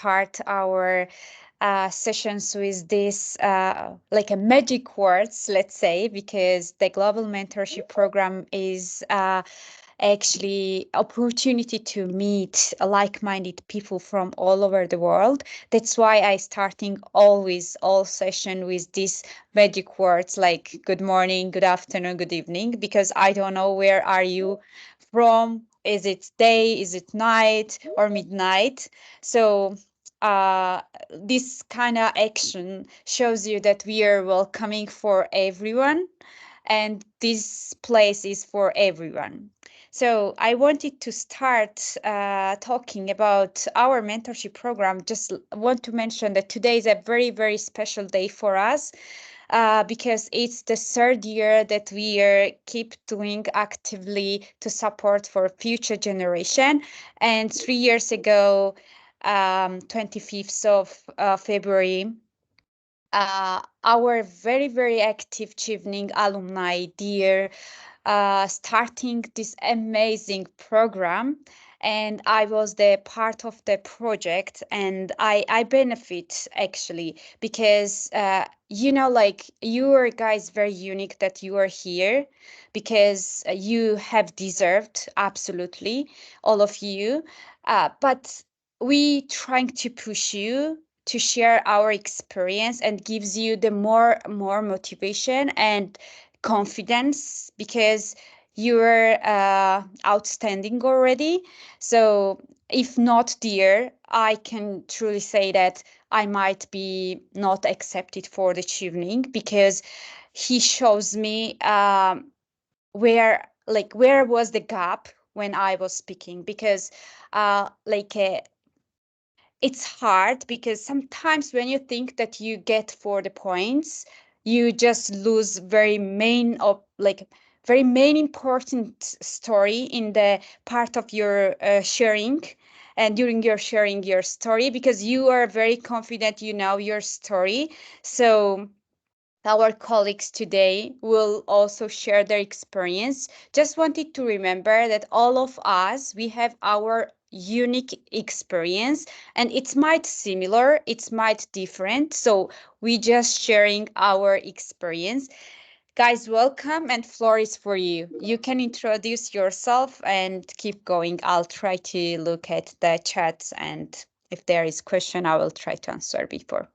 start our sessions with this like a magic words, let's say, because the Global Mentorship Program is actually opportunity to meet like-minded people from all over the world. That's why I starting always all session with these magic words like good morning, good afternoon, good evening, because I don't know where are you from. Is it day, is it night or midnight? So this kind of action shows you that we are welcoming for everyone and this place is for everyone. So I wanted to start talking about our mentorship program. Just want to mention that today is a very, very special day for us because it's the third year that we are keep doing actively to support for future generation. And 3 years ago, 25th of February, our very, very active Chevening alumni dear starting this amazing program. And I was the part of the project and I benefit actually because like you are guys very unique that you are here because you have deserved absolutely all of you. But we trying to push you to share our experience and gives you the more motivation and confidence because you're outstanding already. So if not dear, I can truly say that I might be not accepted for the tuning because he shows me where was the gap when I was speaking because it's hard because sometimes when you think that you get for the points, you just lose very main important story in the part of your sharing and during your sharing your story because you are very confident you know your story. So our colleagues today will also share their experience. Just wanted to remember that all of us, we have our unique experience and it might similar, it might different. So we just sharing our experience. Guys, welcome and floor is for you. You can introduce yourself and keep going. I'll try to look at the chats and if there is question, I will try to answer before.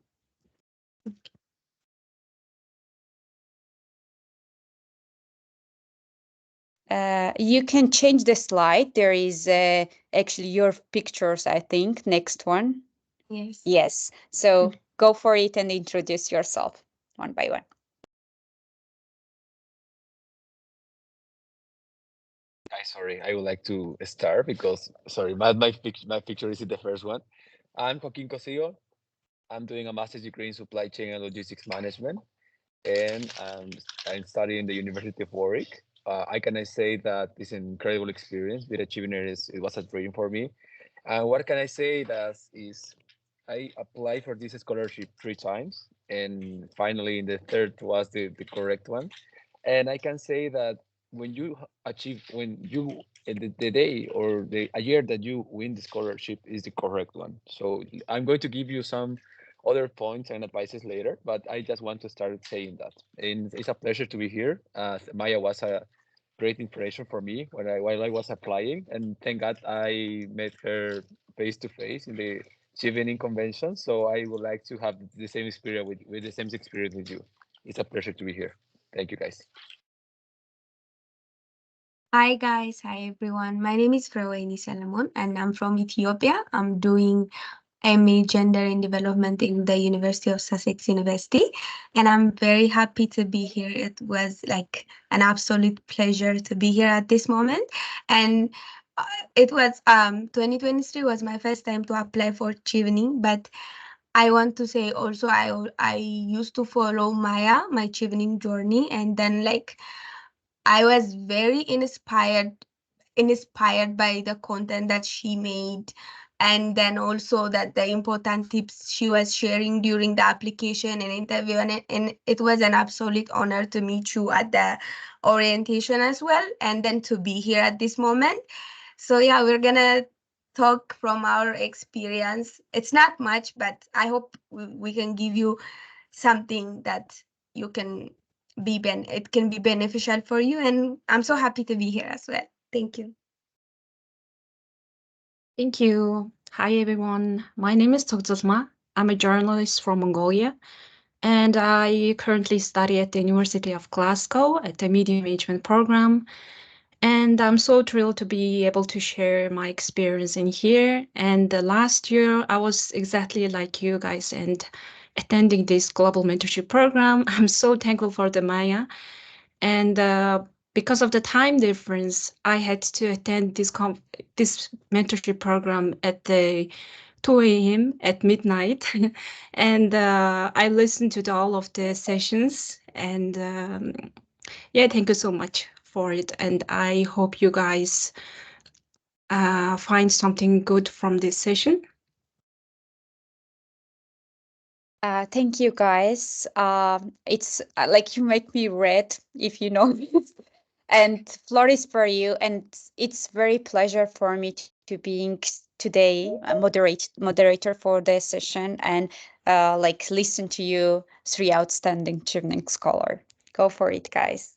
You can change the slide. There is actually your pictures, I think. Next one. Yes. Yes. So go for it and introduce yourself one by one. Sorry, I would like to start because, sorry, my picture is the first one. I'm Joaquin Cosillo. I'm doing a master's degree in supply chain and logistics management, and I'm studying the University of Warwick. I can say that it's an incredible experience. With achieving it was a dream for me. And what can I say that is I applied for this scholarship 3 times, and finally in the third was the correct one. And I can say that when you achieve, when you the day or a year that you win the scholarship is the correct one. So I'm going to give you some other points and advices later, but I just want to start saying that. And it's a pleasure to be here. Maya was a great inspiration for me while I was applying, and thank God I met her face to face in the Chevening convention. So I would like to have the same experience with the same experience with you. It's a pleasure to be here. Thank you, guys. Hi guys, hi everyone. My name is Frawaini Salamon and I'm from Ethiopia. I'm doing MA Gender and Development in the University of Sussex University, and I'm very happy to be here. It was like an absolute pleasure to be here at this moment, and it was 2023 was my first time to apply for Chevening, but I want to say also I used to follow Maya, my Chevening journey, and then like I was very inspired by the content that she made, and then also that the important tips she was sharing during the application and interview, and it was an absolute honor to meet you at the orientation as well, and then to be here at this moment. So yeah, we're gonna talk from our experience. It's not much, but I hope we can give you something that you can it can be beneficial for you. And I'm so happy to be here as well. Thank you. Thank you. Hi, everyone. My name is Togzasma. I'm a journalist from Mongolia, and I currently study at the University of Glasgow at the Media Management program. And I'm so thrilled to be able to share my experience in here. And last year, I was exactly like you guys and attending this global mentorship program. I'm so thankful for the Maya. And because of the time difference, I had to attend this mentorship program at the 2 a.m. at midnight. And I listened to all of the sessions. And yeah, thank you so much for it. And I hope you guys find something good from this session. Thank you, guys. It's like you make me red if you know this. And floor is for you. And it's very pleasure for me to being today a moderator for the session and like listen to you, three outstanding Chevening scholar. Go for it, guys.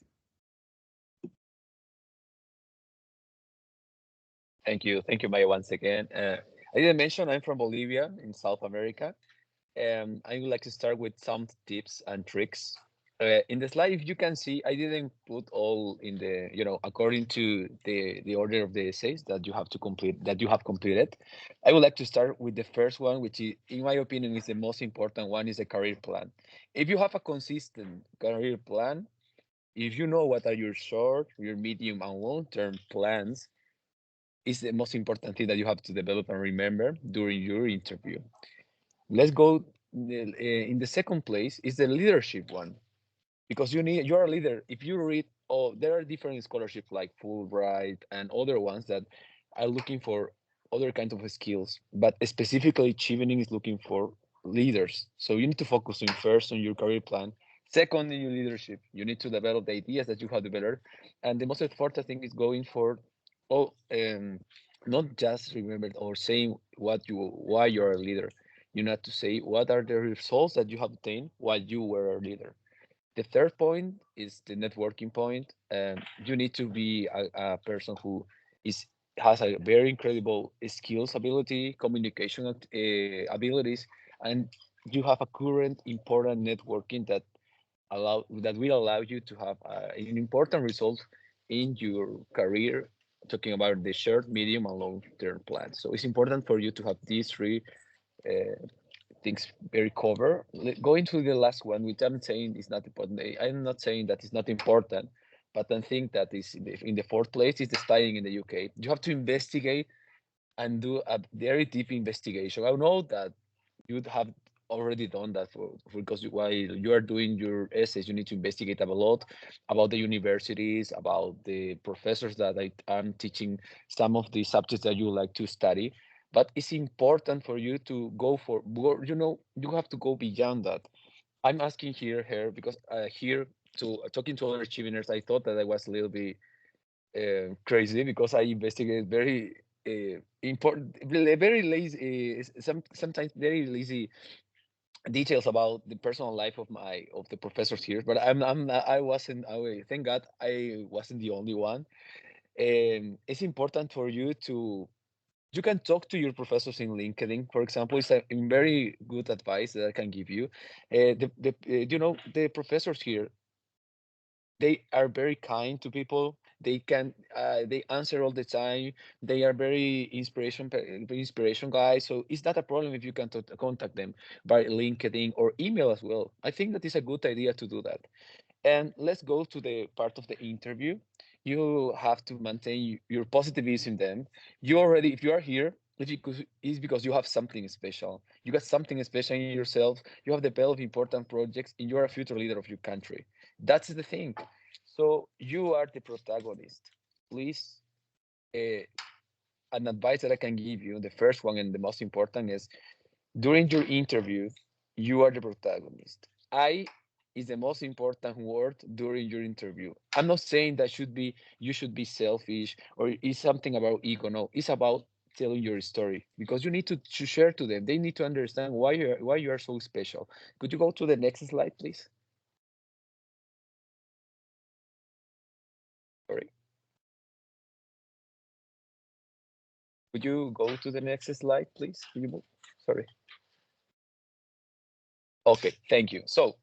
Thank you, Maya, once again. I didn't mention I'm from Bolivia in South America. I would like to start with some tips and tricks. In the slide, if you can see, I didn't put all in the, according to the order of the essays that you have to complete, that you have completed. I would like to start with the first one, which is, in my opinion, is the most important one, is a career plan. If you have a consistent career plan, if you know what are your short, your medium, and long-term plans, is the most important thing that you have to develop and remember during your interview. Let's go in the second place is the leadership one, because you're a leader. If you read, there are different scholarships like Fulbright and other ones that are looking for other kinds of skills, but specifically Chevening is looking for leaders. So you need to focus on first on your career plan. Second, in your leadership, you need to develop the ideas that you have developed, and the most important thing is going for, oh, not just remember or saying why you're a leader. You need to say what are the results that you have obtained while you were a leader. The third point is the networking point. You need to be a person who is has a very incredible skills ability, communication abilities, and you have a current important networking that will allow you to have an important result in your career. Talking about the short, medium, and long term plans. So it's important for you to have these three things very cover. Going to the last one, which I'm saying is not important. I'm not saying that it's not important, but I think that is in the fourth place is the studying in the UK. You have to investigate and do a very deep investigation. I know that you'd have already done that because while you are doing your essays, you need to investigate a lot about the universities, about the professors that I'm teaching some of the subjects that you like to study. But it's important for you to go for, you have to go beyond that. I'm asking here because here to talking to other Cheveners, I thought that I was a little bit crazy because I investigated very important, very lazy, sometimes very lazy details about the personal life of the professors here. But I wasn't. Thank God I wasn't the only one. It's important for you to. You can talk to your professors in LinkedIn, for example. It's a very good advice that I can give you. The professors here, they are very kind to people. They answer all the time. They are very inspiration guys. So it's not a problem if you can contact them by LinkedIn or email as well. I think that is a good idea to do that. And let's go to the part of the interview. You have to maintain your positivism then. You already, if you are here, it's because you have something special. You got something special in yourself. You have developed important projects and you are a future leader of your country. That's the thing. So you are the protagonist. Please, uh, an advice that I can give you, the first one and the most important is during your interview, you are the protagonist. I is the most important word during your interview. I'm not saying that you should be selfish or it's something about ego. No, it's about telling your story, because you need to share to them. They need to understand why you are so special. Could you go to the next slide, please? Sorry. Could you go to the next slide, please? Could you move? Sorry. Okay, thank you. So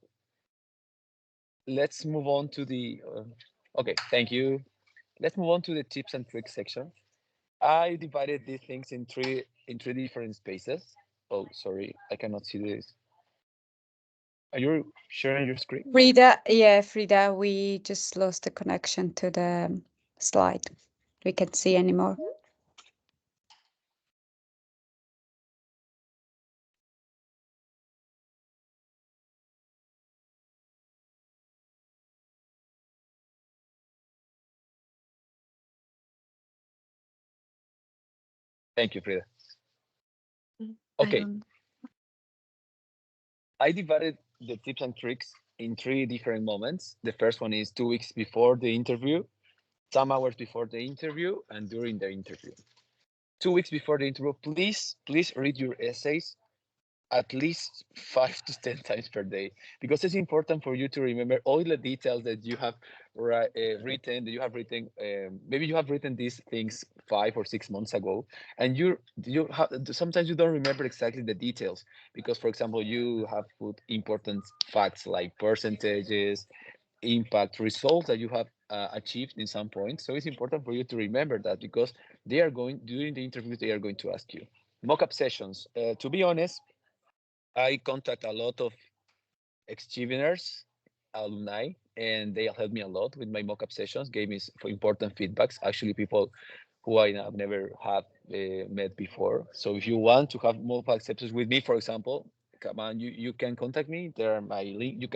let's move on to the. Okay, thank you. Let's move on to the tips and tricks section. I divided these things in three different spaces. Oh, sorry, I cannot see this. Are you sharing your screen? Frida, we just lost the connection to the slide. We can't see anymore. Thank you, Frida. I Okay, don't. I divided the tips and tricks in three different moments. The first one is 2 weeks before the interview, some hours before the interview, and during the interview. 2 weeks before the interview, please read your essays at least 5 to 10 times per day, because it's important for you to remember all the details that you have written. Maybe you have written these things 5 or 6 months ago, and you have sometimes you don't remember exactly the details, because for example you have put important facts like percentages, impact, results that you have achieved in some point. So it's important for you to remember that, because they are going during the interviews they are going to ask you. Mock-up sessions. To be honest, I contact a lot of ex-Cheveners, alumni, and they helped me a lot with my mock-up sessions, gave me for important feedbacks. Actually, people who I have never have met before. So if you want to have mock-up sessions with me, for example, come on, you can contact me. There are my link. You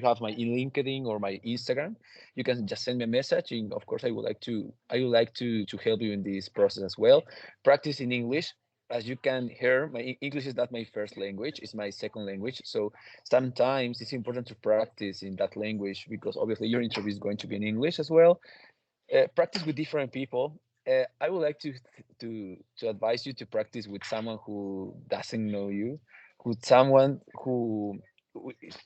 have my LinkedIn or my Instagram. You can just send me a message, and of course, I would like to help you in this process as well. Practice in English. As you can hear, my English is not my first language, it's my second language. So sometimes it's important to practice in that language, because obviously your interview is going to be in English as well. Practice with different people. I would like to advise you to practice with someone who doesn't know you, with someone for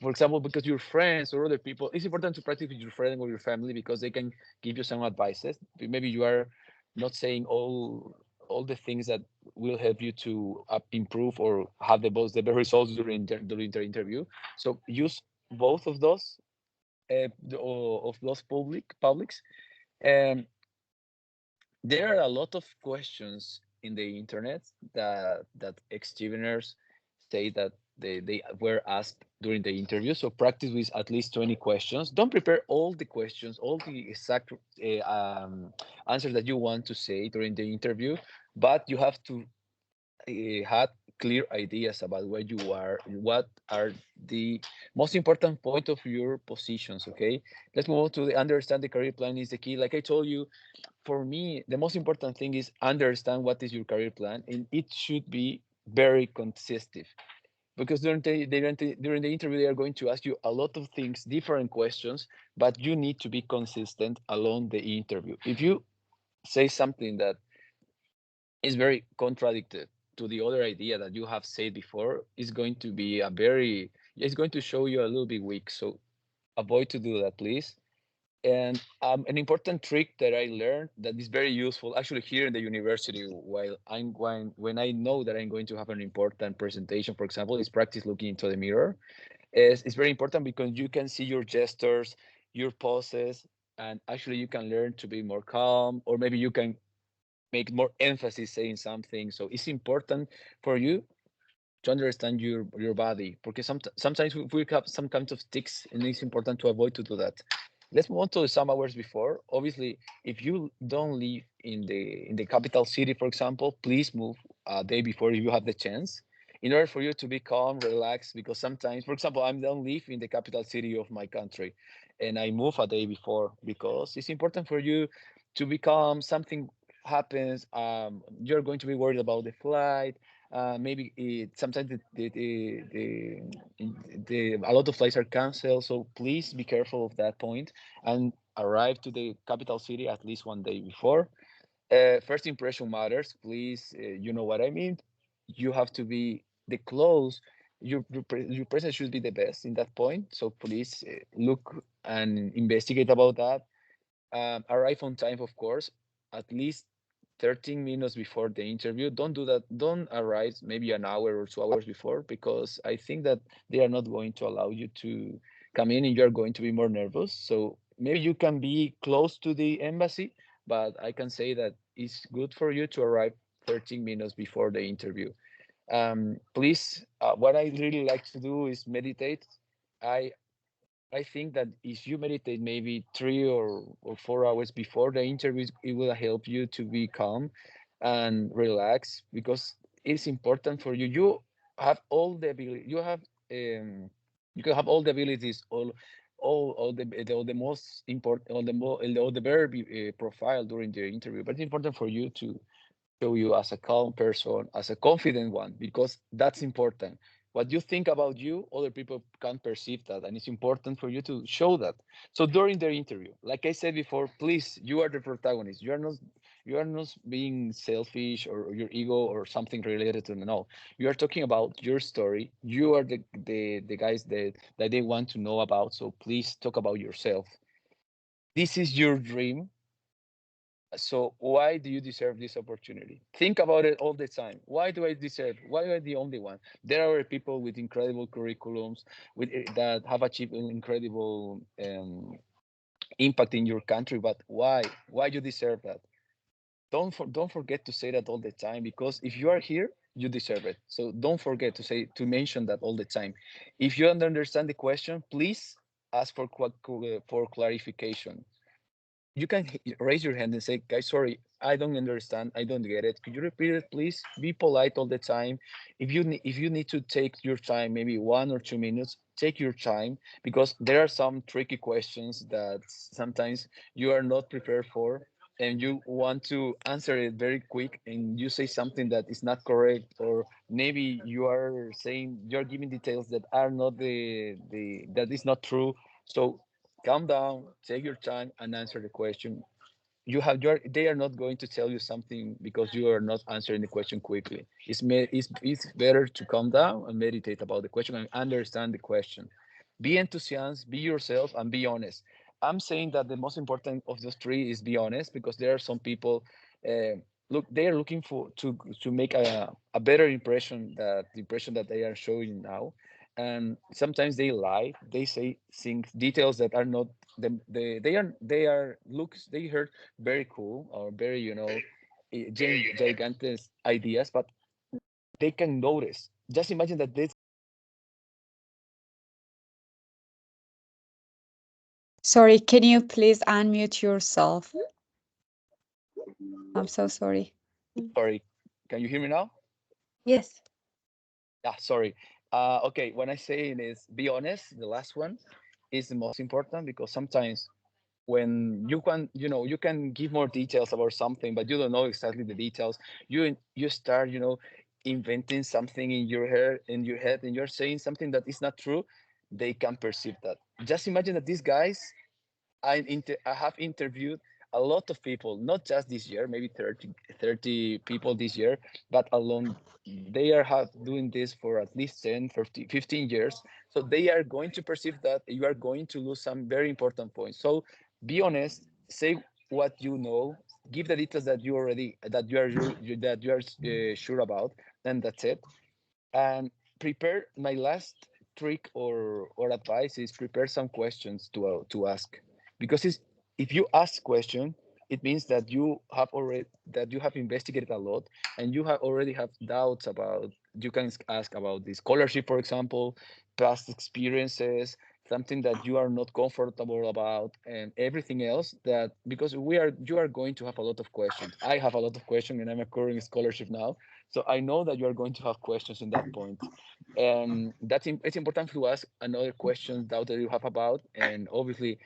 example, because your friends or other people, it's important to practice with your friend or your family, because they can give you some advices. Maybe you are not saying all the things that will help you to improve or have the best results during the interview. So use both of those, of those publics. Um, there are a lot of questions in the internet that ex-Cheveners say that they were asked during the interview. So practice with at least 20 questions. Don't prepare all the questions, all the exact answers that you want to say during the interview, but you have to have clear ideas about where you are, what are the most important point of your positions. Okay, let's move on to understand the career plan is the key. Like I told you, for me, the most important thing is understand what is your career plan, and it should be very consistent, because during the interview they are going to ask you a lot of things, different questions, but you need to be consistent along the interview. If you say something that is very contradicted to the other idea that you have said before, it's going to be it's going to show you a little bit weak. So avoid to do that, please. And an important trick that I learned that is very useful actually here in the university, while when I know that I'm going to have an important presentation, for example, is practice looking into the mirror. It's very important, because you can see your gestures, your poses, and actually you can learn to be more calm, or maybe you can make more emphasis saying something. So it's important for you to understand your body, because sometimes we have some kind of tics, and it's important to avoid to do that. Let's move on to some hours before. Obviously, if you don't live in the capital city, for example, please move a day before if you have the chance, in order for you to be calm, relaxed. Because sometimes, for example, I don't live in the capital city of my country, and I move a day before, because it's important for you to be calm. Something happens, you're going to be worried about the flight. Maybe sometimes a lot of flights are canceled, so please be careful of that point and arrive to the capital city at least one day before. First impression matters. Please, you know what I mean. You have to be the close. Your presence should be the best in that point. So please look and investigate about that. Arrive on time, of course, at least 13 minutes before the interview. Don't do that. Don't arrive maybe an hour or 2 hours before, because I think that they are not going to allow you to come in and you're going to be more nervous. So maybe you can be close to the embassy, but I can say that it's good for you to arrive 13 minutes before the interview. Please, what I really like to do is meditate. I I think that if you meditate maybe 3 or 4 hours before the interview, it will help you to be calm and relax, because it's important for you. You have all the ability. You can have all the abilities, all the most important, all the better profile during the interview. But it's important for you to show you as a calm person, as a confident one, because that's important. What you think about you, other people can perceive that, and it's important for you to show that. So during the interview, like I said before, please, you are the protagonist. You are not being selfish or your ego or something related to, no. You are talking about your story. You are the guys that they want to know about. So please talk about yourself. This is your dream, so why do you deserve this opportunity? Think about it all the time. Why do I deserve? Why am I the only one? There are people with incredible curriculums that have achieved an incredible impact in your country, but why? Why you deserve that? Don't forget to say that all the time, because if you are here, you deserve it. So don't forget to mention that all the time. If you don't understand the question, please ask for clarification. You can raise your hand and say, guys, sorry, I don't understand, I don't get it, could you repeat it, please? Be polite all the time. If you need to take your time, maybe 1 or 2 minutes, take your time, because there are some tricky questions that sometimes you are not prepared for, and you want to answer it very quick, and you say something that is not correct, or maybe you're giving details that are not that is not true. So calm down, take your time, and answer the question. They are not going to tell you something because you are not answering the question quickly. It's better to calm down and meditate about the question and understand the question. Be enthusiastic, be yourself, and be honest. I'm saying that the most important of those three is be honest, because there are some people, look, they are looking for to make a better impression, that the impression that they are showing now, and sometimes they lie. They say things, details that are not they are looks they heard very cool, or very, gigantic ideas, but they can notice. Just imagine that this. Sorry, can you please unmute yourself? I'm so sorry. Sorry, can you hear me now? Yes. Yeah, sorry. Okay, when I say it is be honest, the last one is the most important, because sometimes when you can give more details about something, but you don't know exactly the details, you start, inventing something in your head, and you're saying something that is not true. They can perceive that. Just imagine that these guys, I have interviewed a lot of people, not just this year, maybe 30 people this year, but along they are have doing this for at least 10, 15 years. So they are going to perceive that you are going to lose some very important points. So be honest, say what you know, give the details that you are sure about, and that's it. And prepare. My last trick or advice is prepare some questions to ask, because if you ask question, it means that you have investigated a lot, and you have already have doubts about. You can ask about the scholarship, for example, past experiences, something that you are not comfortable about, and everything else, that because you are going to have a lot of questions. I have a lot of questions, and I'm accruing scholarship now. So I know that you are going to have questions in that point. And it's important to ask another question doubt that you have about. And obviously,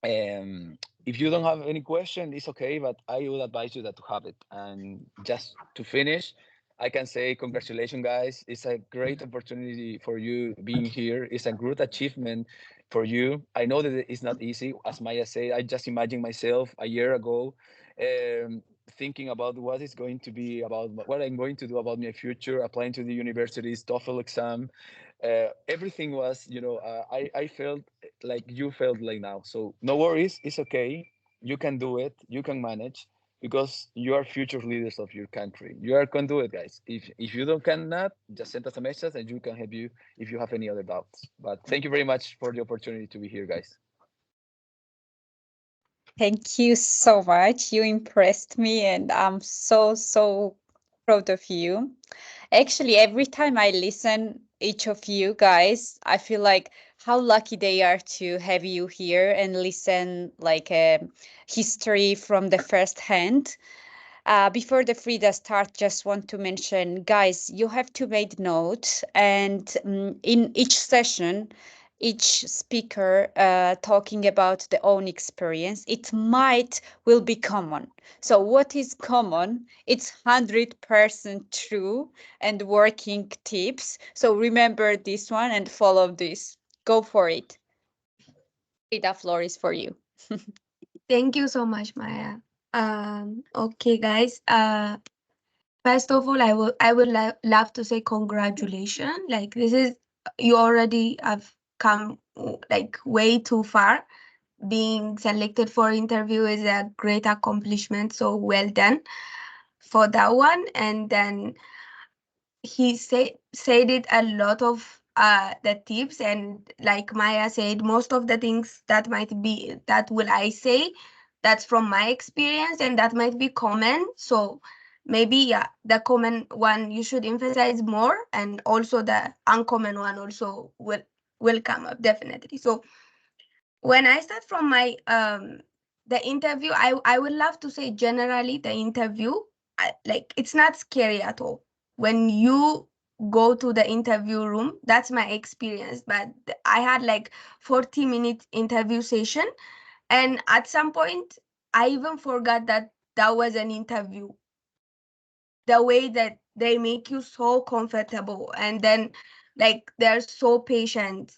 if you don't have any question, it's okay, but I would advise you that to have it. And just to finish, I can say congratulations, guys. It's a great opportunity for you being here. It's a good achievement for you. I know that it's not easy. As Maya said, I just imagine myself a year ago, thinking about what is going to be about what I'm going to do about my future, applying to the universities, TOEFL exam. Everything was, I felt like you felt like now. So no worries, it's okay. You can do it. You can manage because you are future leaders of your country. You are can do it, guys. If you don't cannot, just send us a message and you can help you if you have any other doubts. But thank you very much for the opportunity to be here, guys. Thank you so much. You impressed me, and I'm so, so proud of you. Actually, every time I listen each of you guys, I feel like how lucky they are to have you here and listen like a history from the first hand. Before the Frida start, just want to mention, guys, you have to make notes, and in each session, each speaker talking about their own experience, it might will be common. So what is common? It's 100% true and working tips. So remember this one and follow this. Go for it. Frida, floor is for you. Thank you so much, Maya. Okay, guys. First of all, I would love to say congratulations. Like this is you already have come like way too far. Being selected for interview is a great accomplishment. So well done for that one. And then he said it a lot of the tips, and like Maya said, most of the things that might be that will I say that's from my experience and that might be common. So maybe yeah, the common one you should emphasize more, and also the uncommon one also will come up definitely. So when I start from my the interview, I would love to say generally the interview, like it's not scary at all. When you go to the interview room, that's my experience. But I had like 40-minute interview session, and at some point, I even forgot that that was an interview. The way that they make you so comfortable, and then like they're so patient,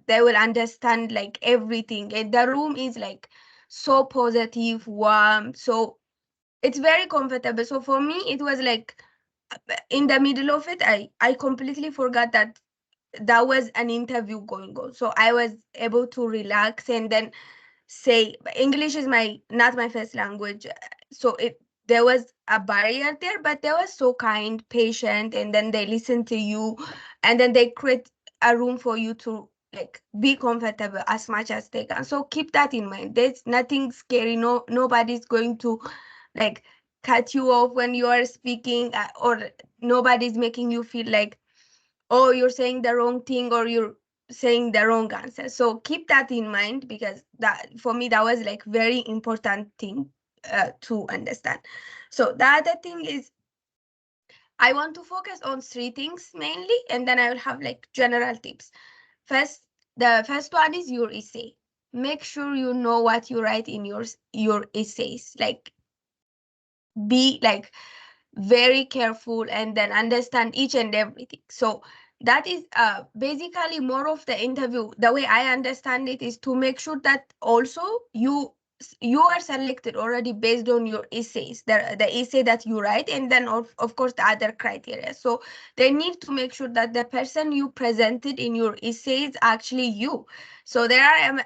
they will understand like everything, and the room is like so positive, warm, so it's very comfortable. So for me it was like in the middle of it, I completely forgot that that was an interview going on, so I was able to relax. And then say English is my not my first language, so it there was a barrier there, but they were so kind, patient, and then they listen to you, and then they create a room for you to like be comfortable as much as they can. So keep that in mind. There's nothing scary. No, nobody's going to like cut you off when you are speaking, or nobody's making you feel like, oh, you're saying the wrong thing or you're saying the wrong answer. So keep that in mind, because that for me that was like very important thing to understand. So the other thing is I want to focus on three things mainly, and then I will have like general tips. First, the first one is your essay. Make sure you know what you write in your essays. Like be like very careful and then understand each and everything. So that is basically more of the interview. The way I understand it is to make sure that also you are selected already based on your essays, the essay that you write, and then of course the other criteria. So they need to make sure that the person you presented in your essay is actually you. So there are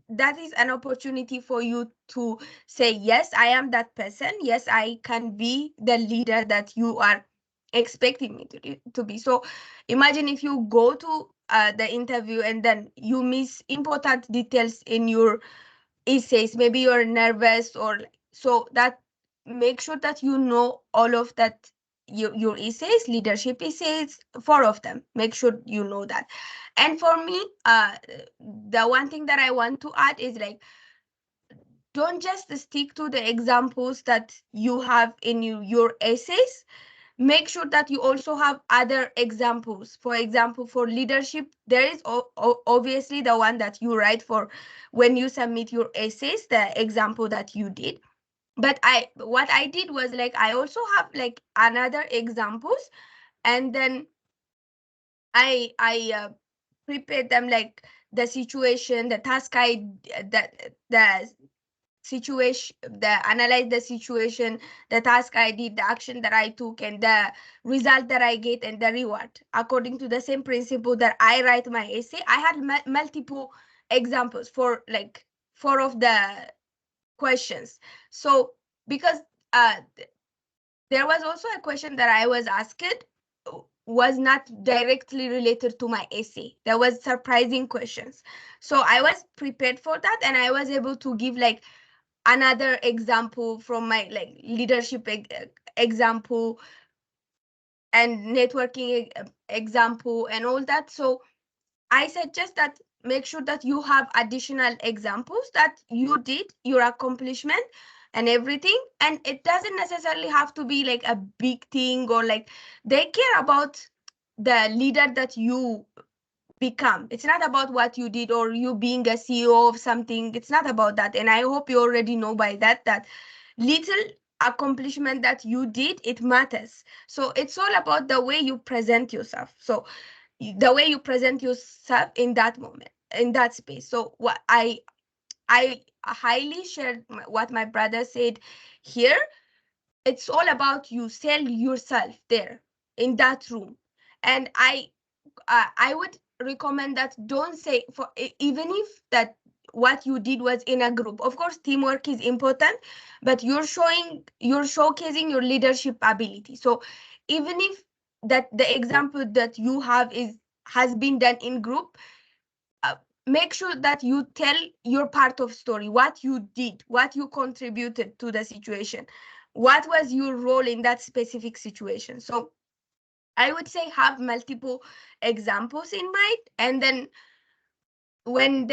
that is an opportunity for you to say, yes, I am that person. Yes, I can be the leader that you are expecting me to be. So imagine if you go to the interview and then you miss important details in your essays. Maybe you're nervous, or so that make sure that you know all of that. Your essays, leadership essays, four of them, make sure you know that. And for me, the one thing that I want to add is like, don't just stick to the examples that you have in your essays. Make sure that you also have other examples. For example, for leadership, there is obviously the one that you write for when you submit your essays, the example that you did. But what I did was like, I also have like another examples, and then I prepared them like the situation, the task, the analyze the situation, the task I did, the action that I took, and the result that I get, and the reward. According to the same principle that I write my essay, I had multiple examples for like 4 of the questions. So because there was also a question that I was asked was not directly related to my essay. There was surprising questions. So I was prepared for that, and I was able to give like another example from my like leadership example and networking example and all that. So I suggest that make sure that you have additional examples that you did, your accomplishment and everything. And it doesn't necessarily have to be like a big thing, or like they care about the leader that you become. It's not about what you did or you being a CEO of something. It's not about that. And I hope you already know by that little accomplishment that you did, it matters. So it's all about the way you present yourself. So the way you present yourself in that moment, in that space. So what I highly shared what my brother said here. It's all about you sell yourself there in that room. And I would recommend that don't say for even if that what you did was in a group. Of course, teamwork is important, but you're showcasing your leadership ability. So even if that the example that you have has been done in group, uh, make sure that you tell your part of story, what you did, what you contributed to the situation, what was your role in that specific situation. So I would say have multiple examples in mind, and then when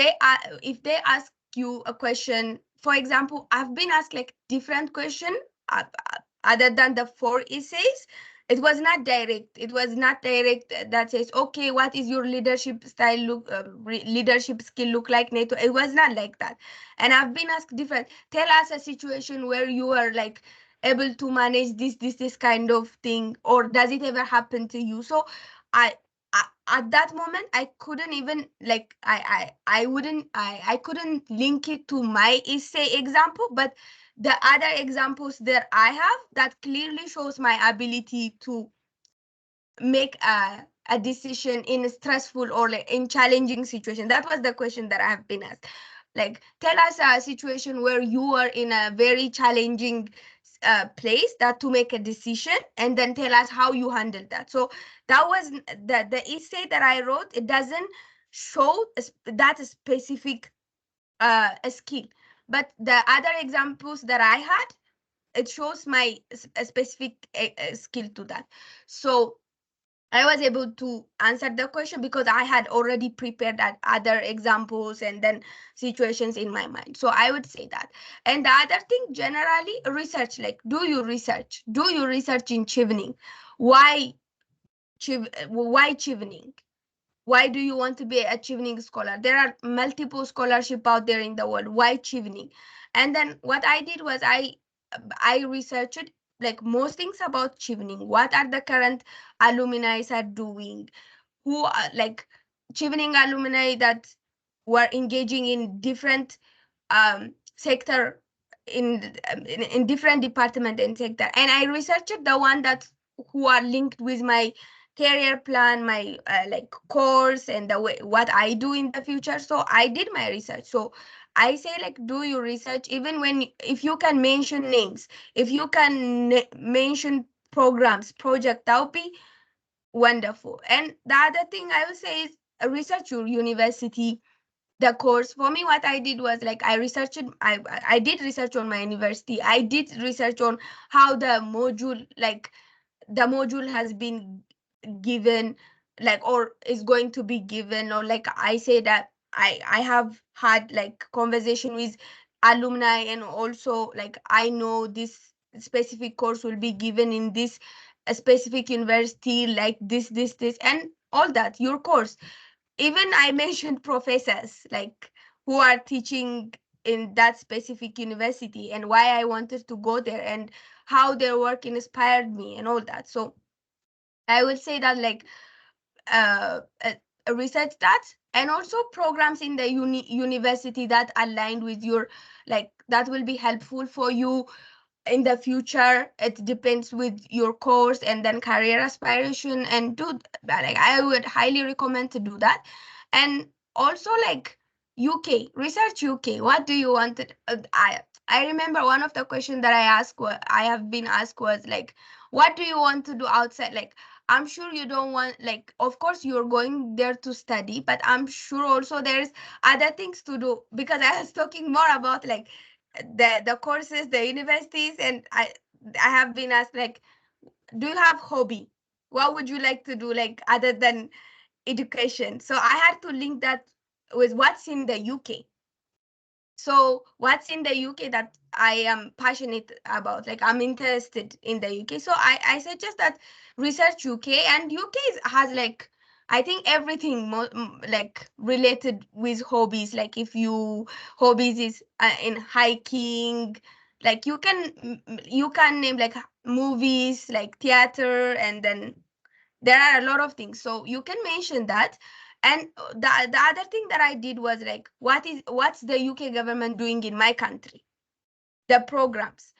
if they ask you a question, for example, I've been asked like different question other than the 4 essays. It was not direct. It was not direct that says, okay, what is your leadership style leadership skill look like, NATO? It was not like that. And I've been asked different. Tell us a situation where you are like able to manage this kind of thing, or does it ever happen to you? So I at that moment I couldn't even like I wouldn't I couldn't link it to my essay example, but the other examples that I have that clearly shows my ability to make a decision in a stressful or like in challenging situation. That was the question that I have been asked. Like, tell us a situation where you are in a very challenging place that to make a decision, and then tell us how you handled that. So that was the essay that I wrote. It doesn't show that specific a skill, but the other examples that I had, it shows my a specific skill to that. So I was able to answer the question because I had already prepared that other examples and then situations in my mind. So I would say that. And the other thing, generally, research. Like, do you research? Do you research in chevening? Why chevening? Why do you want to be a chevening scholar? There are multiple scholarship out there in the world. Why chevening? And then what I did was I researched like most things about chevening. What are the current alumni are doing? Who are like chevening alumni that were engaging in different sector in different department and sector, and I researched the one that who are linked with my career plan, my like course, and the way what I do in the future. So I did my research. So I say like do your research, even when if you can mention names, if you can mention programs, project, that would be wonderful. And the other thing I would say is research your university, the course. For me, what I did was like I researched, I did research on my university. I did research on how the module has been given, like, or is going to be given, or like I say that I have had like conversation with alumni, and also like I know this specific course will be given in this a specific university, like this and all that, your course. Even I mentioned professors like who are teaching in that specific university and why I wanted to go there and how their work inspired me and all that. So I would say that like uh, uh, research that, and also programs in the university that aligned with your, like, that will be helpful for you in the future. It depends with your course and then career aspiration, and do that. Like, I would highly recommend to do that. And also, like, UK research, UK, what do you want to, I remember one of the questions that I have been asked was like, what do you want to do outside? Like, I'm sure you don't want, like, of course you're going there to study, but I'm sure also there's other things to do, because I was talking more about like the courses, the universities, and I have been asked like, do you have hobby? What would you like to do, like, other than education? So I had to link that with what's in the UK. So what's in the UK that I am passionate about, like I'm interested in the UK. So I suggest that research UK, and UK has like, I think everything like related with hobbies. Like if you hobbies is in hiking, like you can name like movies, like theater, and then there are a lot of things, so you can mention that. And the other thing that I did was like, what's the UK government doing in my country, the programs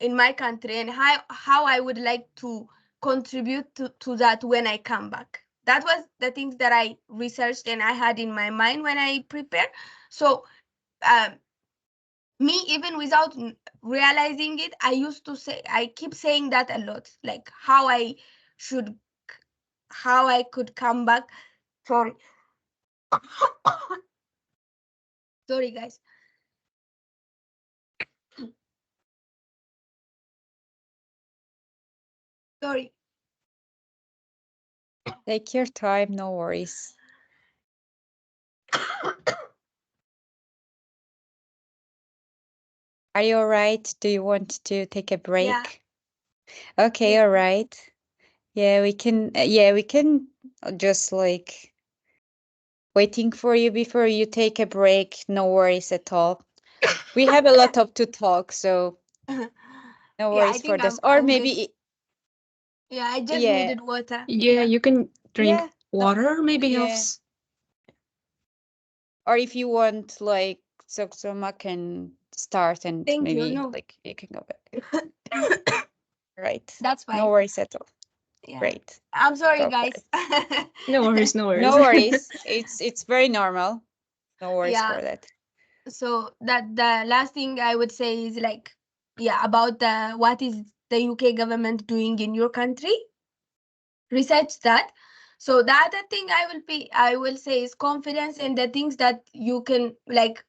in my country, and how I would like to contribute to that when I come back. That was the things that I researched and I had in my mind when I prepared. So um, me, even without realizing it, I keep saying that a lot, like should how I could come back. Sorry. Sorry, guys. Sorry. Take your time, no worries. Are you all right? Do you want to take a break? Yeah. Okay, all right. Yeah, we can just like waiting for you before you take a break. No worries at all. We have a lot of to talk, so no Yeah, I worries for think this. I'm Or I'm good. maybe Yeah, I just yeah, needed water. Yeah, you can drink yeah, no, water, maybe yeah. helps. Or if you want, like, Soksoma can start and Thank you. maybe No. like you can go back. Right. That's No fine. worries at all. Yeah. Great. I'm sorry, Go for guys. it. No worries, no worries. No worries. It's very normal. No worries Yeah. for that. So that the last thing I would say is like, yeah, about the what is the UK government doing in your country? Research that. So the other thing I will say is confidence in the things that you can, like,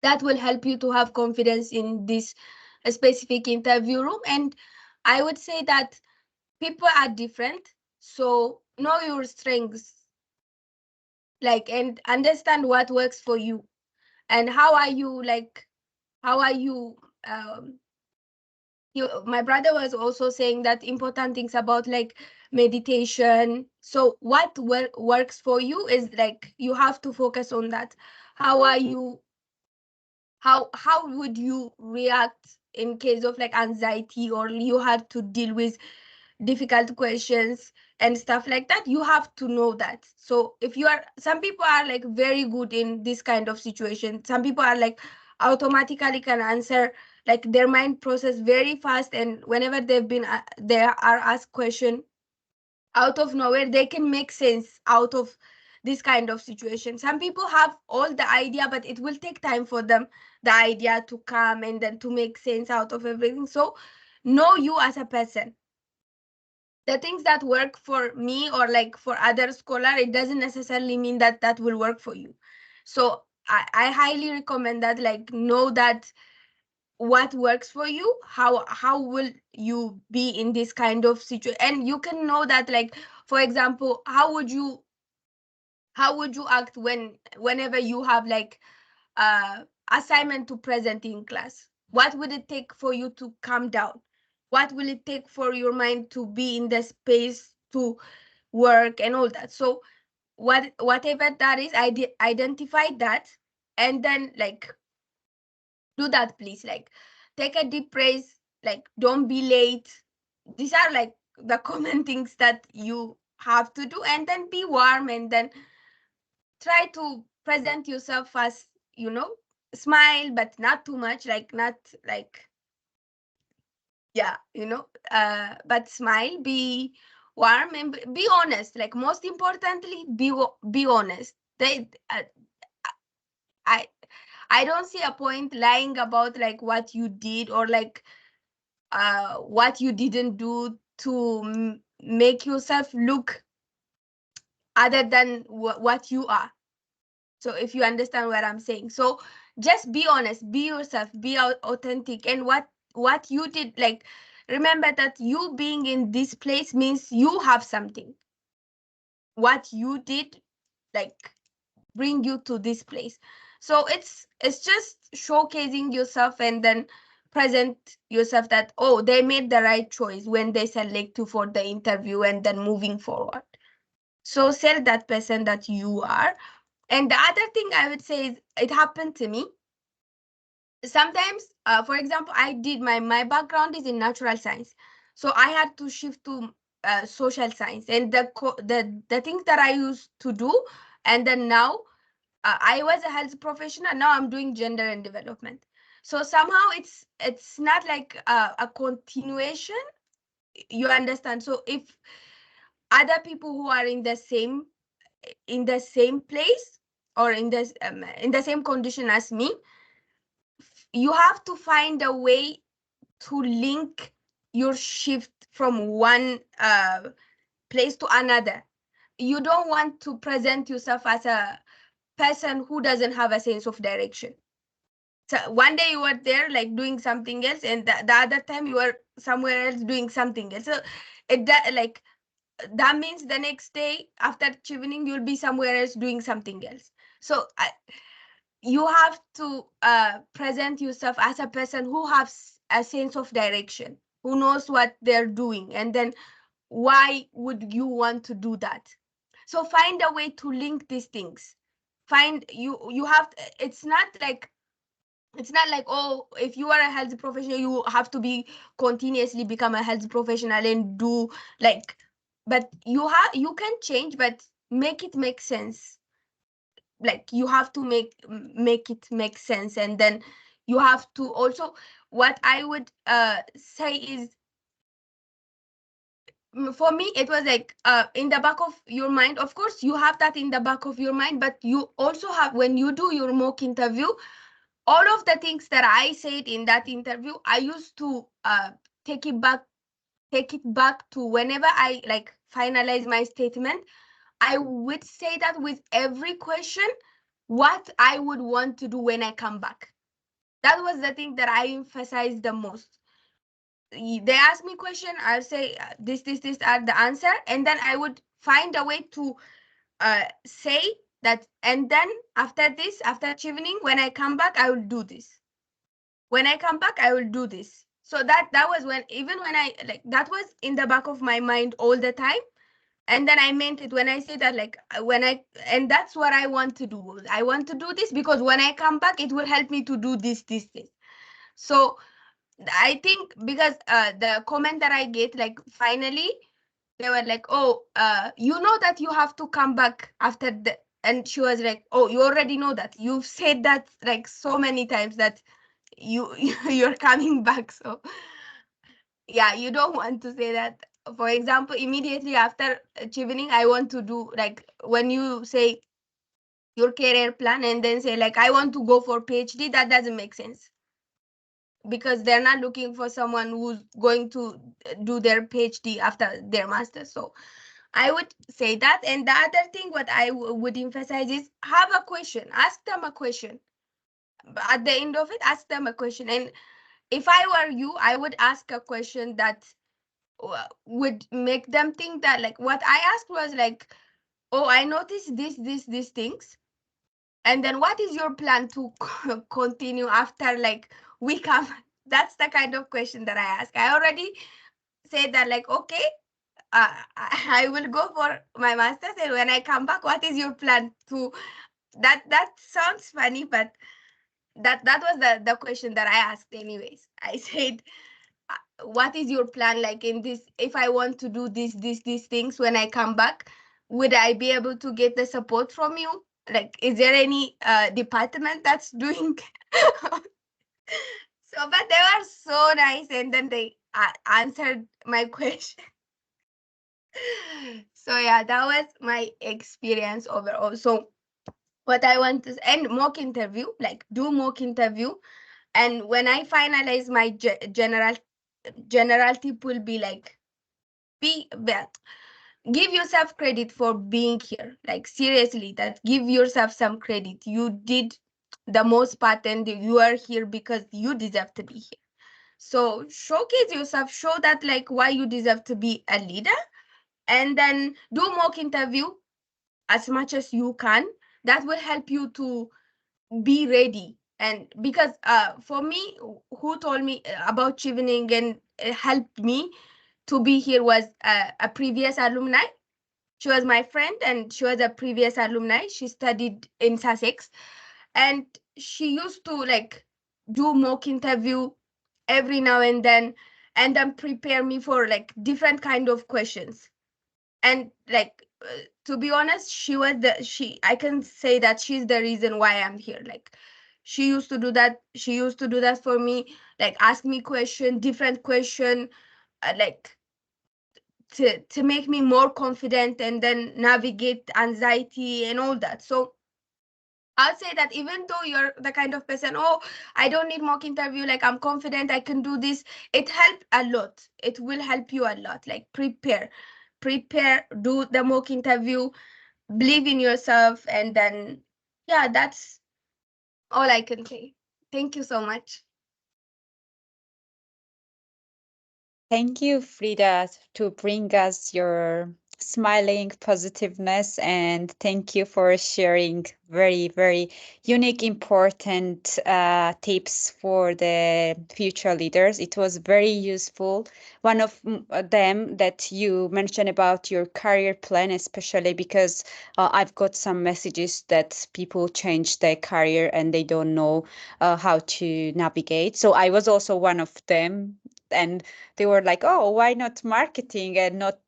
that will help you to have confidence in this specific interview room. And I would say that people are different, so know your strengths, like, and understand what works for you, and how are you, like, how are you um my brother was also saying that important things about like meditation. So what works for you is like you have to focus on that. How are you, how would you react in case of like anxiety, or you had to deal with difficult questions and stuff like that? You have to know that. So if you are, some people are like very good in this kind of situation, some people are like automatically can answer, like their mind process very fast, and whenever they are asked question out of nowhere, they can make sense out of this kind of situation. Some people have all the idea, but it will take time for them, the idea to come and then to make sense out of everything. So know you as a person. The things that work for me or like for other scholar, it doesn't necessarily mean that that will work for you. So I highly recommend that, like, know that what works for you, how will you be in this kind of situation, and you can know that, like, for example, how would you act whenever you have like assignment to present in class. What would it take for you to calm down? What will it take for your mind to be in the space to work and all that? So whatever that is, identify that, and then like do that, please. Like, take a deep breath, like don't be late. These are like the common things that you have to do, and then be warm, and then try to present yourself as, you know, smile, but not too much, like not like, yeah, you know, but smile, be warm, and be honest. Like most importantly, be honest. I I don't see a point lying about like what you did, or like what you didn't do to make yourself look other than what you are. So if you understand what I'm saying, so just be honest, be yourself, be authentic, and what you did, like remember that you being in this place means you have something. What you did, like, bring you to this place. So it's just showcasing yourself, and then present yourself that, oh, they made the right choice when they select you for the interview, and then moving forward. So sell that person that you are. And the other thing I would say is, it happened to me sometimes. For example, I did my background is in natural science, so I had to shift to social science, and the things that I used to do, and then now I was a health professional. Now I'm doing gender and development. So somehow it's not like a continuation. You understand? So if other people who are in the same place, or in the same condition as me, you have to find a way to link your shift from one place to another. You don't want to present yourself as a person who doesn't have a sense of direction. So one day you were there like doing something else, and the other time you were somewhere else doing something else. So like that means the next day after chevening you'll be somewhere else doing something else. So you have to present yourself as a person who has a sense of direction, who knows what they're doing, and then why would you want to do that? So find a way to link these things. Find you have it's not like, oh, if you are a health professional you have to be continuously become a health professional and do like, but you can change, but make it make sense. Like you have to make it make sense, and then you have to also, what I would say is, for me it was like in the back of your mind. Of course you have that in the back of your mind, but you also have, when you do your mock interview, all of the things that I said in that interview, I used to take it back take it back to whenever I like finalize my statement. I would say that with every question, what I would want to do when I come back. That was the thing that I emphasized the most. They ask me question, I'll say this are the answer, and then I would find a way to say that, and then after this, after chevening, when I come back, I will do this. When I come back, I will do this. So that was when, even when I like, that was in the back of my mind all the time. And then I meant it when I say that, like and that's what I want to do. I want to do this because when I come back, it will help me to do this. So I think because the comment that I get, like finally, they were like, oh, you know that you have to come back after the, and she was like, oh, you already know that. You've said that like so many times that you you're coming back. So yeah, you don't want to say that. For example, immediately after chevening, I want to do like, when you say your career plan and then say like, I want to go for PhD, that doesn't make sense, because they're not looking for someone who's going to do their PhD after their master's. So I would say that. And the other thing what I would emphasize is, have a question, ask them a question. At the end of it, ask them a question. And if I were you, I would ask a question that would make them think that, like, what I asked was like, oh, I noticed these things, and then what is your plan to continue after like we come? That's the kind of question that I ask. I already said that, like, okay, I will go for my master's, and when I come back, what is your plan to, that sounds funny, but that was the question that I asked anyways. I said, what is your plan, like, in this, if I want to do these things when I come back, would I be able to get the support from you? like, is there any department that's doing? So, but they were so nice, and then they answered my question. So yeah, that was my experience overall. So what I want to, and mock interview, like do mock interview, and when I finalize my general tip will be like, well, give yourself credit for being here. Like seriously, that give yourself some credit. You did the most part, and you are here because you deserve to be here. So showcase yourself, show that like why you deserve to be a leader, and then do mock interview as much as you can. That will help you to be ready. And because for me, who told me about chevening and helped me to be here was a previous alumni. She was my friend, and she was a previous alumni. She studied in Sussex, and she used to like do mock interview every now and then prepare me for like different kind of questions. And like to be honest, she I can say that she's the reason why I'm here. Like she used to do that for me, like ask me different question, like to make me more confident and then navigate anxiety and all that. So I'll say that even though you're the kind of person, oh, I don't need mock interview, like I'm confident I can do this, it helped a lot. It will help you a lot. Like prepare, do the mock interview, believe in yourself, and then yeah, that's all I can say. Thank you so much. Thank you, Frida, to bring us your smiling positiveness, and thank you for sharing very, very unique, important tips for the future leaders. It was very useful. One of them that you mentioned about your career plan, especially because I've got some messages that people change their career and they don't know how to navigate. So I was also one of them. And they were like, oh, why not marketing and not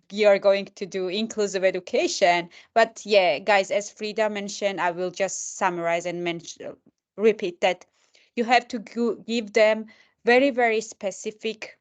you're going to do inclusive education? But yeah, guys, as Frida mentioned, I will just summarize and repeat that you have to give them very, very specific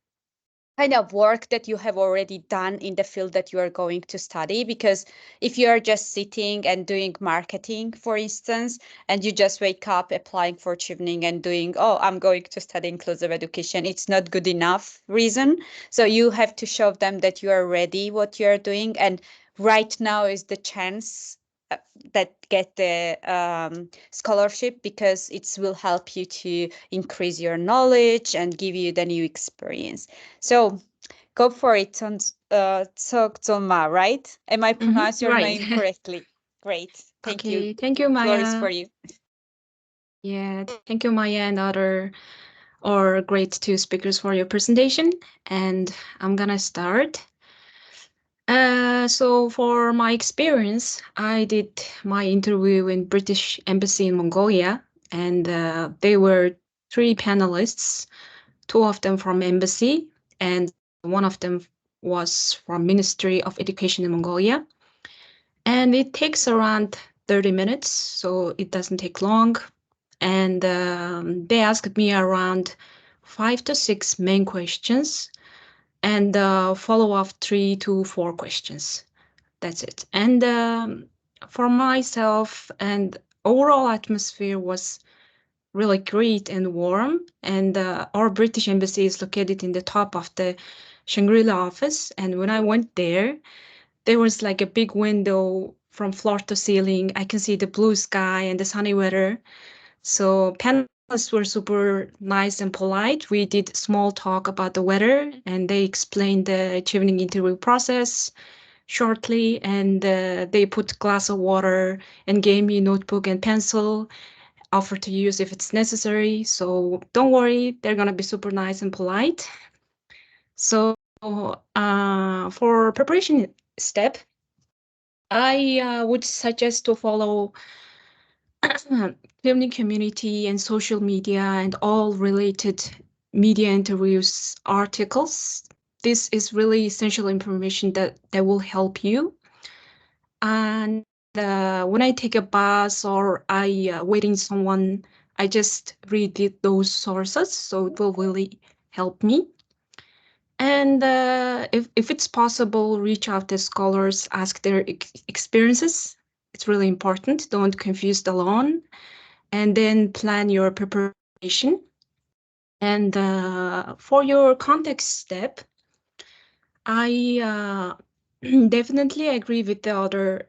kind of work that you have already done in the field that you are going to study. Because if you are just sitting and doing marketing, for instance, and you just wake up applying for chevening and doing, oh, I'm going to study inclusive education, it's not good enough reason. So you have to show them that you are ready what you are doing, and right now is the chance that get the scholarship, because it will help you to increase your knowledge and give you the new experience. So go for it, on Tsogzoma, right? Am I pronounce your Right. name correctly? Great. Thank you. Okay, thank you, Floor is for Maya. you. Yeah, thank you, Maya, and other or great two speakers for your presentation. And I'm gonna start. So for my experience, I did my interview in British Embassy in Mongolia, and they were three panelists, two of them from embassy, and one of them was from Ministry of Education in Mongolia. And it takes around 30 minutes, so it doesn't take long. And they asked me around 5 to 6 main questions and follow up 3 to 4 questions. That's it. And for myself, and overall atmosphere was really great and warm. And our British embassy is located in the top of the Shangri-La office. And when I went there was like a big window from floor to ceiling. I can see the blue sky and the sunny weather. So panelists were super nice and polite. We did small talk about the weather, and they explained the chevening interview process shortly. And they put glass of water and gave me notebook and pencil, offered to use if it's necessary. So don't worry, they're gonna be super nice and polite. So for preparation step, I would suggest to follow filming community and social media and all related media interviews articles. This is really essential information that will help you. And when I take a bus or I waiting someone, I just read those sources, so it will really help me. And if it's possible, reach out to scholars, ask their experiences. It's really important. Don't confuse alone, and then plan your preparation. And for your context step, I definitely agree with the other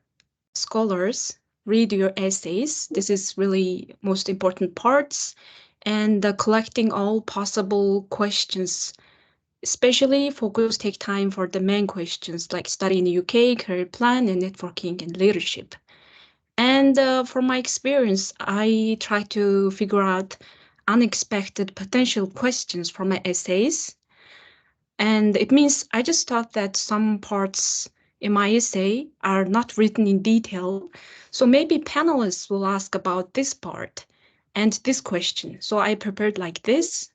scholars. Read your essays. This is really most important parts, and collecting all possible questions. Especially focus take time for the main questions like study in the UK, career plan, and networking and leadership. And from my experience, I try to figure out unexpected potential questions from my essays. And it means I just thought that some parts in my essay are not written in detail. So maybe panelists will ask about this part and this question. So I prepared like this.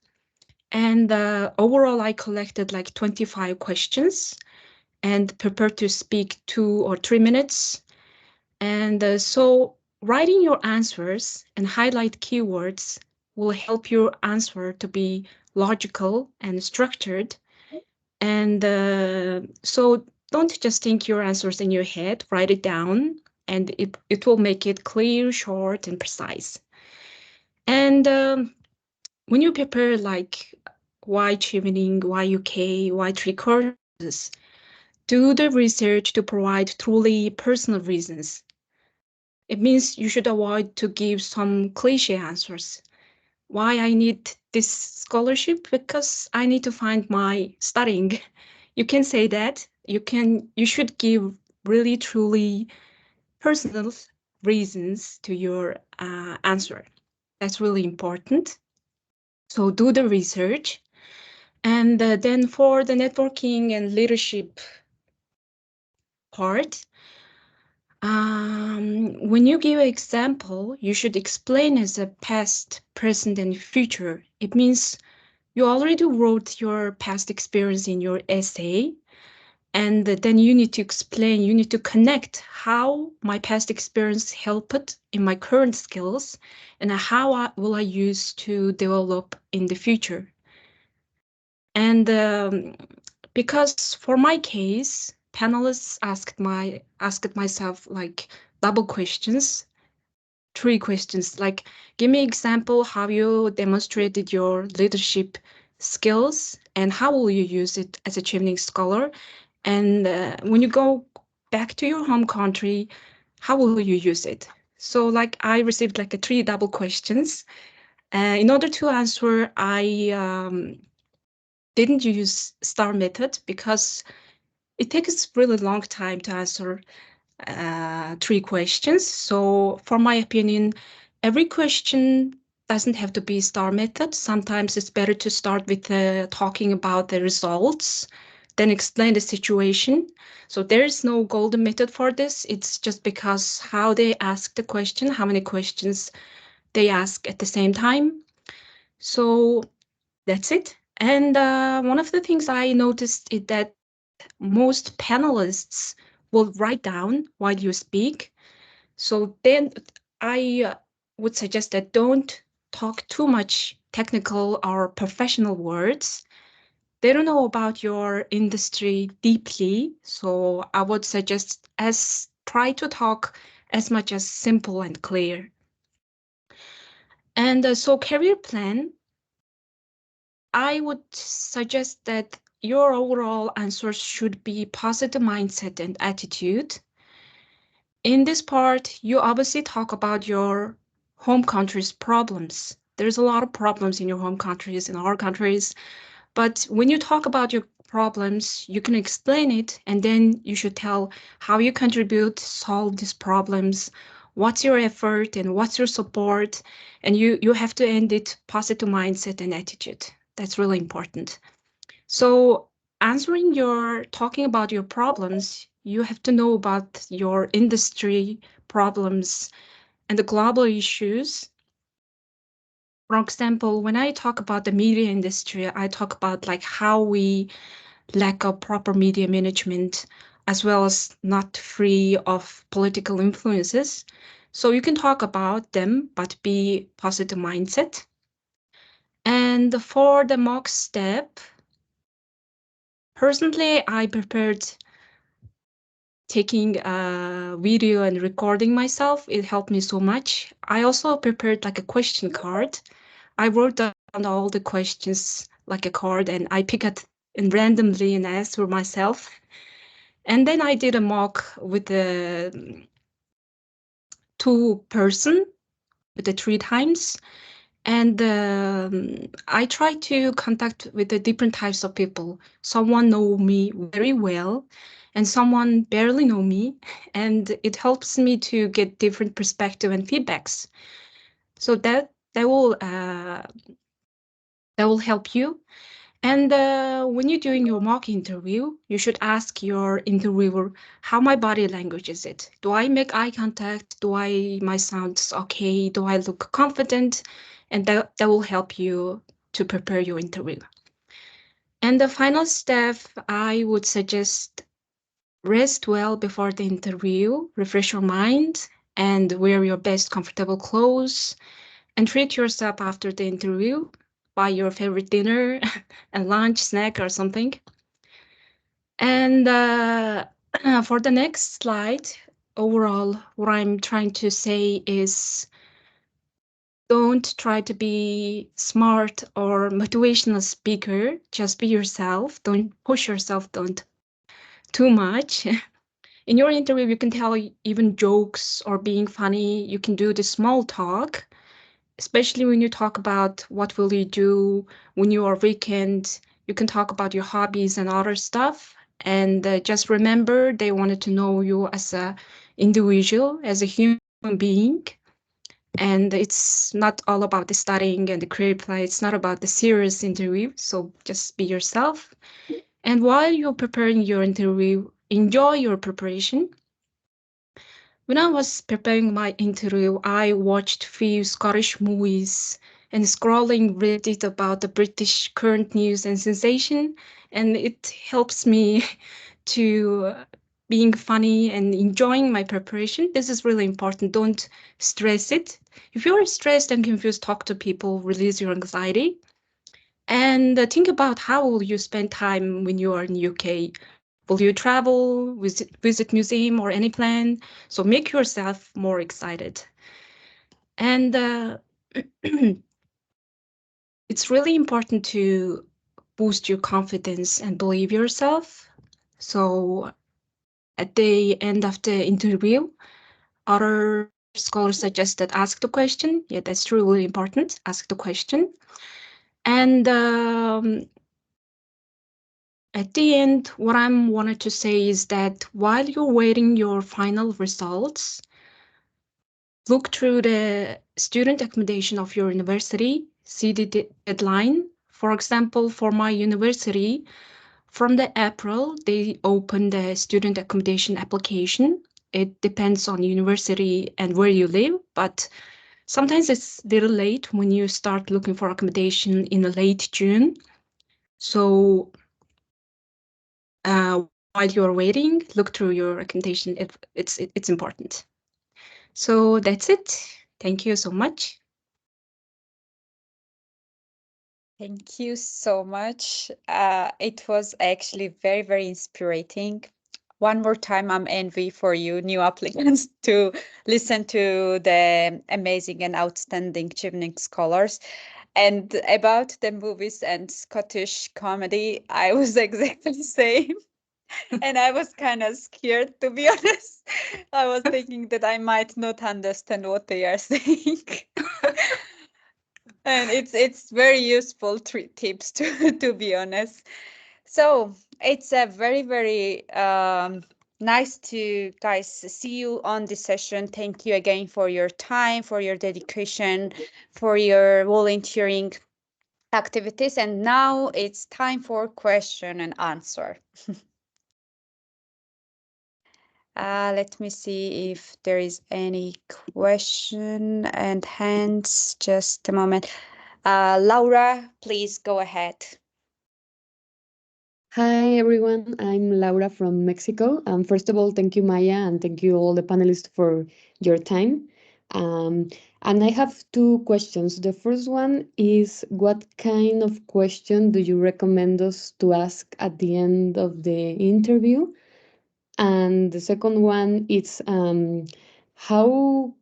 And overall, I collected like 25 questions and prepared to speak 2 or 3 minutes. And so writing your answers and highlight keywords will help your answer to be logical and structured. And so don't just think your answers in your head, write it down, and it will make it clear, short, and precise. And when you prepare like why chevening, why UK, why three courses, do the research to provide truly personal reasons. It means you should avoid to give some cliche answers. Why I need this scholarship? Because I need to find my studying. You can say that. You should give really truly personal reasons to your answer. That's really important. So do the research. And then for the networking and leadership part, when you give an example, you should explain as a past, present, and future. It means you already wrote your past experience in your essay, and then you need to explain, you need to connect how my past experience helped in my current skills and how will I use to develop in the future. And because for my case, panelists asked myself like double questions, 3 questions, like give me example how you demonstrated your leadership skills and how will you use it as a chevening scholar, and when you go back to your home country, how will you use it? So like I received like a 3 double questions. In order to answer, I didn't use star method because it takes really long time to answer 3 questions. So for my opinion, every question doesn't have to be star method. Sometimes it's better to start with talking about the results, then explain the situation. So there is no golden method for this. It's just because how they ask the question, how many questions they ask at the same time. So that's it. And one of the things I noticed is that most panelists will write down while you speak. So then I would suggest that don't talk too much technical or professional words. They don't know about your industry deeply. So I would suggest as try to talk as much as simple and clear. And so career plan, I would suggest that your overall answers should be positive mindset and attitude. In this part, you obviously talk about your home country's problems. There's a lot of problems in your home countries, in our countries. But when you talk about your problems, you can explain it, and then you should tell how you contribute to solve these problems, what's your effort and what's your support. And you have to end it positive mindset and attitude. That's really important. So talking about your problems, you have to know about your industry problems and the global issues. For example, when I talk about the media industry, I talk about like how we lack of proper media management, as well as not free of political influences. So you can talk about them, but be positive mindset. And for the mock step, personally, I prepared taking a video and recording myself. It helped me so much. I also prepared like a question card. I wrote down all the questions like a card and I pick it and randomly and answer myself. And then I did a mock with the 2 person with the 3 times. And I try to contact with the different types of people. Someone know me very well, and someone barely know me, and it helps me to get different perspective and feedbacks. So that will help you. And when you're doing your mock interview, you should ask your interviewer, how my body language is it? Do I make eye contact? My sounds okay? Do I look confident? And that will help you to prepare your interview. And the final step, I would suggest rest well before the interview, refresh your mind, and wear your best comfortable clothes, and treat yourself after the interview. Buy your favorite dinner and lunch, snack, or something. And for the next slide, overall, what I'm trying to say is don't try to be smart or motivational speaker. Just be yourself. Don't push yourself don't too much. In your interview, you can tell even jokes or being funny. You can do the small talk, especially when you talk about what will you do when you are weekend. You can talk about your hobbies and other stuff. And just remember, they wanted to know you as a individual, as a human being. And it's not all about the studying and the career plan. It's not about the serious interview. So just be yourself. And while you're preparing your interview, enjoy your preparation. When I was preparing my interview, I watched few Scottish movies and scrolling Reddit about the British current news and sensation, and it helps me to being funny and enjoying my preparation. This is really important. Don't stress it. If you're stressed and confused, talk to people, release your anxiety. And think about how will you spend time when you are in UK. Will you travel, visit museum or any plan? So make yourself more excited. And it's really important to boost your confidence and believe yourself. So at the end of the interview, other scholars suggested ask the question. Yeah, that's really important. Ask the question. And at the end, what I wanted to say is that while you're waiting your final results, look through the student accommodation of your university, see the deadline. For example, for my university, from the April, they open the student accommodation application. It depends on university and where you live, but sometimes it's a little late when you start looking for accommodation in late June. So while you're waiting, look through your accommodation. It's important. So that's it. Thank you so much. Thank you so much. It was actually very, very inspiring. One more time, I'm envy for you, new applicants, to listen to the amazing and outstanding Chevening scholars. And about the movies and Scottish comedy, I was exactly the same. And I was kind of scared, to be honest. I was thinking that I might not understand what they are saying. And it's very useful tips to be honest. So it's a very, very nice to guys see you on this session. Thank you again for your time, for your dedication, for your volunteering activities. And now it's time for question and answer. Let me see if there is any question and hands. Just a moment. Laura, please go ahead. Hi everyone, I'm Laura from Mexico. First of all, thank you, Maya, and thank you all the panelists for your time. Um, and I have two questions. The first one is, what kind of question do you recommend us to ask at the end of the interview? And the second one is, how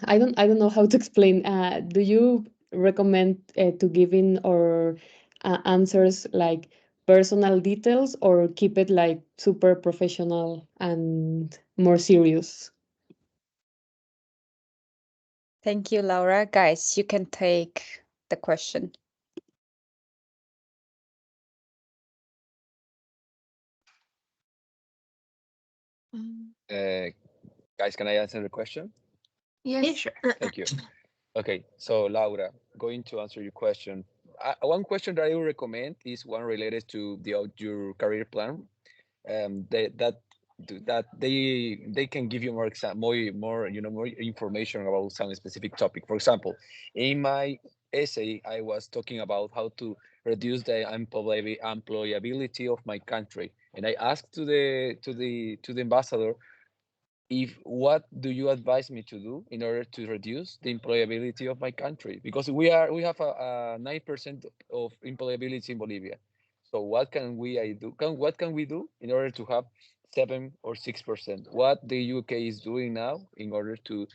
I don't know how to explain. Do you recommend to give in or answers like personal details, or keep it like super professional and more serious? Thank you, Laura. Guys, you can take the question. Uh, Guys, can I answer the question? Yes. Yeah, sure. Thank you. Okay, so Laura, going to answer your question. One question that I would recommend is one related to your career plan. That they can give you more more information about some specific topic. For example, in my essay, I was talking about how to reduce the employability of my country, and I asked to the ambassador, if what do you advise me to do in order to reduce the employability of my country, because we have a 9% of employability in Bolivia. So what can what can we do in order to have 7 or 6%, what the UK is doing now in order to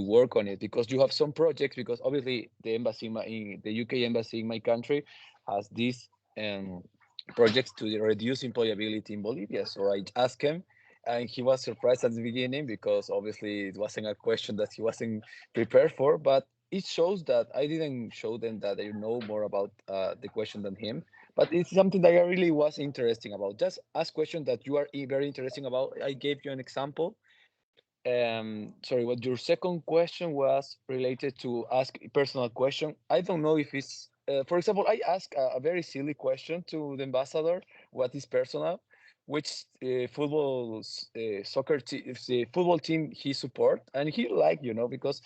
work on it? Because you have some projects, because obviously the embassy in the UK embassy in my country has these projects to reduce employability in Bolivia. So I asked him, and he was surprised at the beginning, because obviously it wasn't a question that he wasn't prepared for. But it shows that I didn't show them that I know more about the question than him. But it's something that I really was interesting about. Just ask questions that you are very interesting about. I gave you an example. Sorry, what your second question was related to ask a personal question. I don't know if it's, for example, I asked a very silly question to the ambassador, what is personal, which soccer team, the football team he support, and he liked, because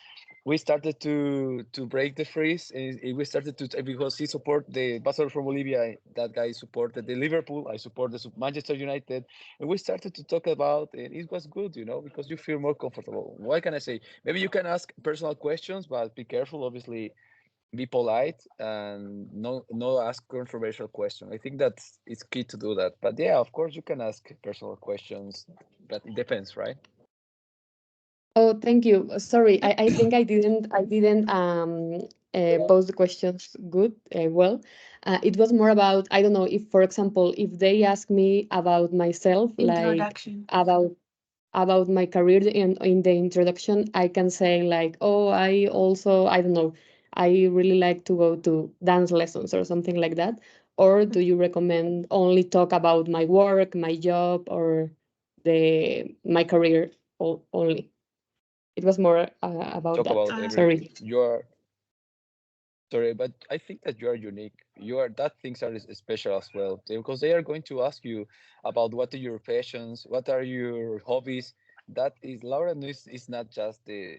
we started to break the freeze, and we started to, because he support the ambassador from Bolivia, that guy supported the Liverpool, I support the Manchester United, and we started to talk about it. It was good, because you feel more comfortable. What can I say? Maybe you can ask personal questions, but be careful, obviously. Be polite, and no ask controversial question. I think that's it's key to do that. But yeah, of course you can ask personal questions, but it depends, right? Oh, thank you. Sorry, I think I didn't pose the questions good well. It was more about, I don't know, if for example, if they ask me about myself, like Introduction. about my career in the introduction, I can say like, oh, I don't know, I really like to go to dance lessons or something like that. Or do you recommend only talk about my work, my job, or the my career only? It was more about Talk that. about everything. Sorry. You're Sorry, but I think that you are unique. You are that things are special as well, because they are going to ask you about what are your passions, what are your hobbies. That is Laura is not just the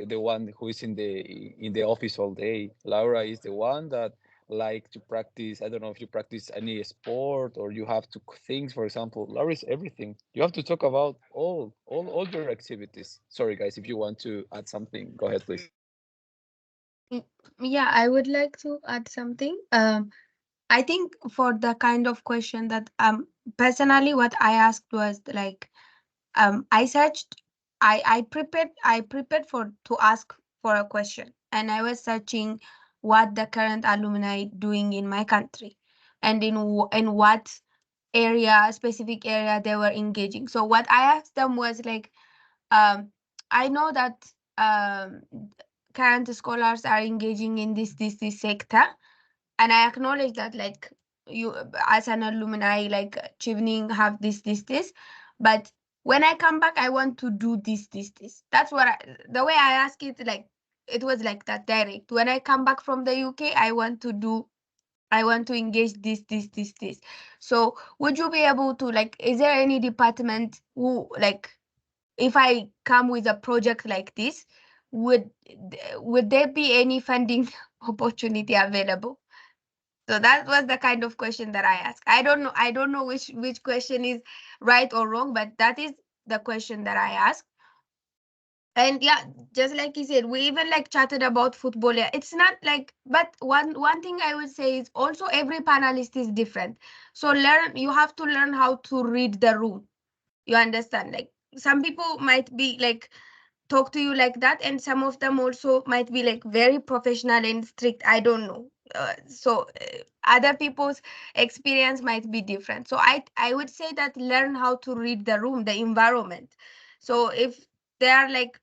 one who is in the office all day. Laura is the one that like to practice. I don't know if you practice any sport or you have to things. For example, Laura is everything. You have to talk about all your activities. Sorry, guys, if you want to add something, go ahead, please. Mm, Yeah, I would like to add something. I think for the kind of question that personally what I asked was like I searched I prepared for to ask for a question, and I was searching what the current alumni doing in my country, and in what specific area they were engaging. So what I asked them was like, um I know that um current scholars are engaging in this sector, and I acknowledge that, like, you as an alumni, like, Chevening have this, but when I come back I want to do this. That's what the way I ask it, like, it was like that direct. When I come back from the UK, I want to engage this. So would you be able to, like, is there any department who, like, if I come with a project like this, would would there be any funding opportunity available? So that was the kind of question that I asked. I don't know which question is right or wrong, but that is the question that I asked. And yeah, just like you said, we even like chatted about football. Yeah, it's not like, but one thing I would say is also every panelist is different. So you have to learn how to read the room. You understand? Like some people might be like talk to you like that, and some of them also might be like very professional and strict. I don't know. Other people's experience might be different. So I would say that learn how to read the room, the environment. So if they are like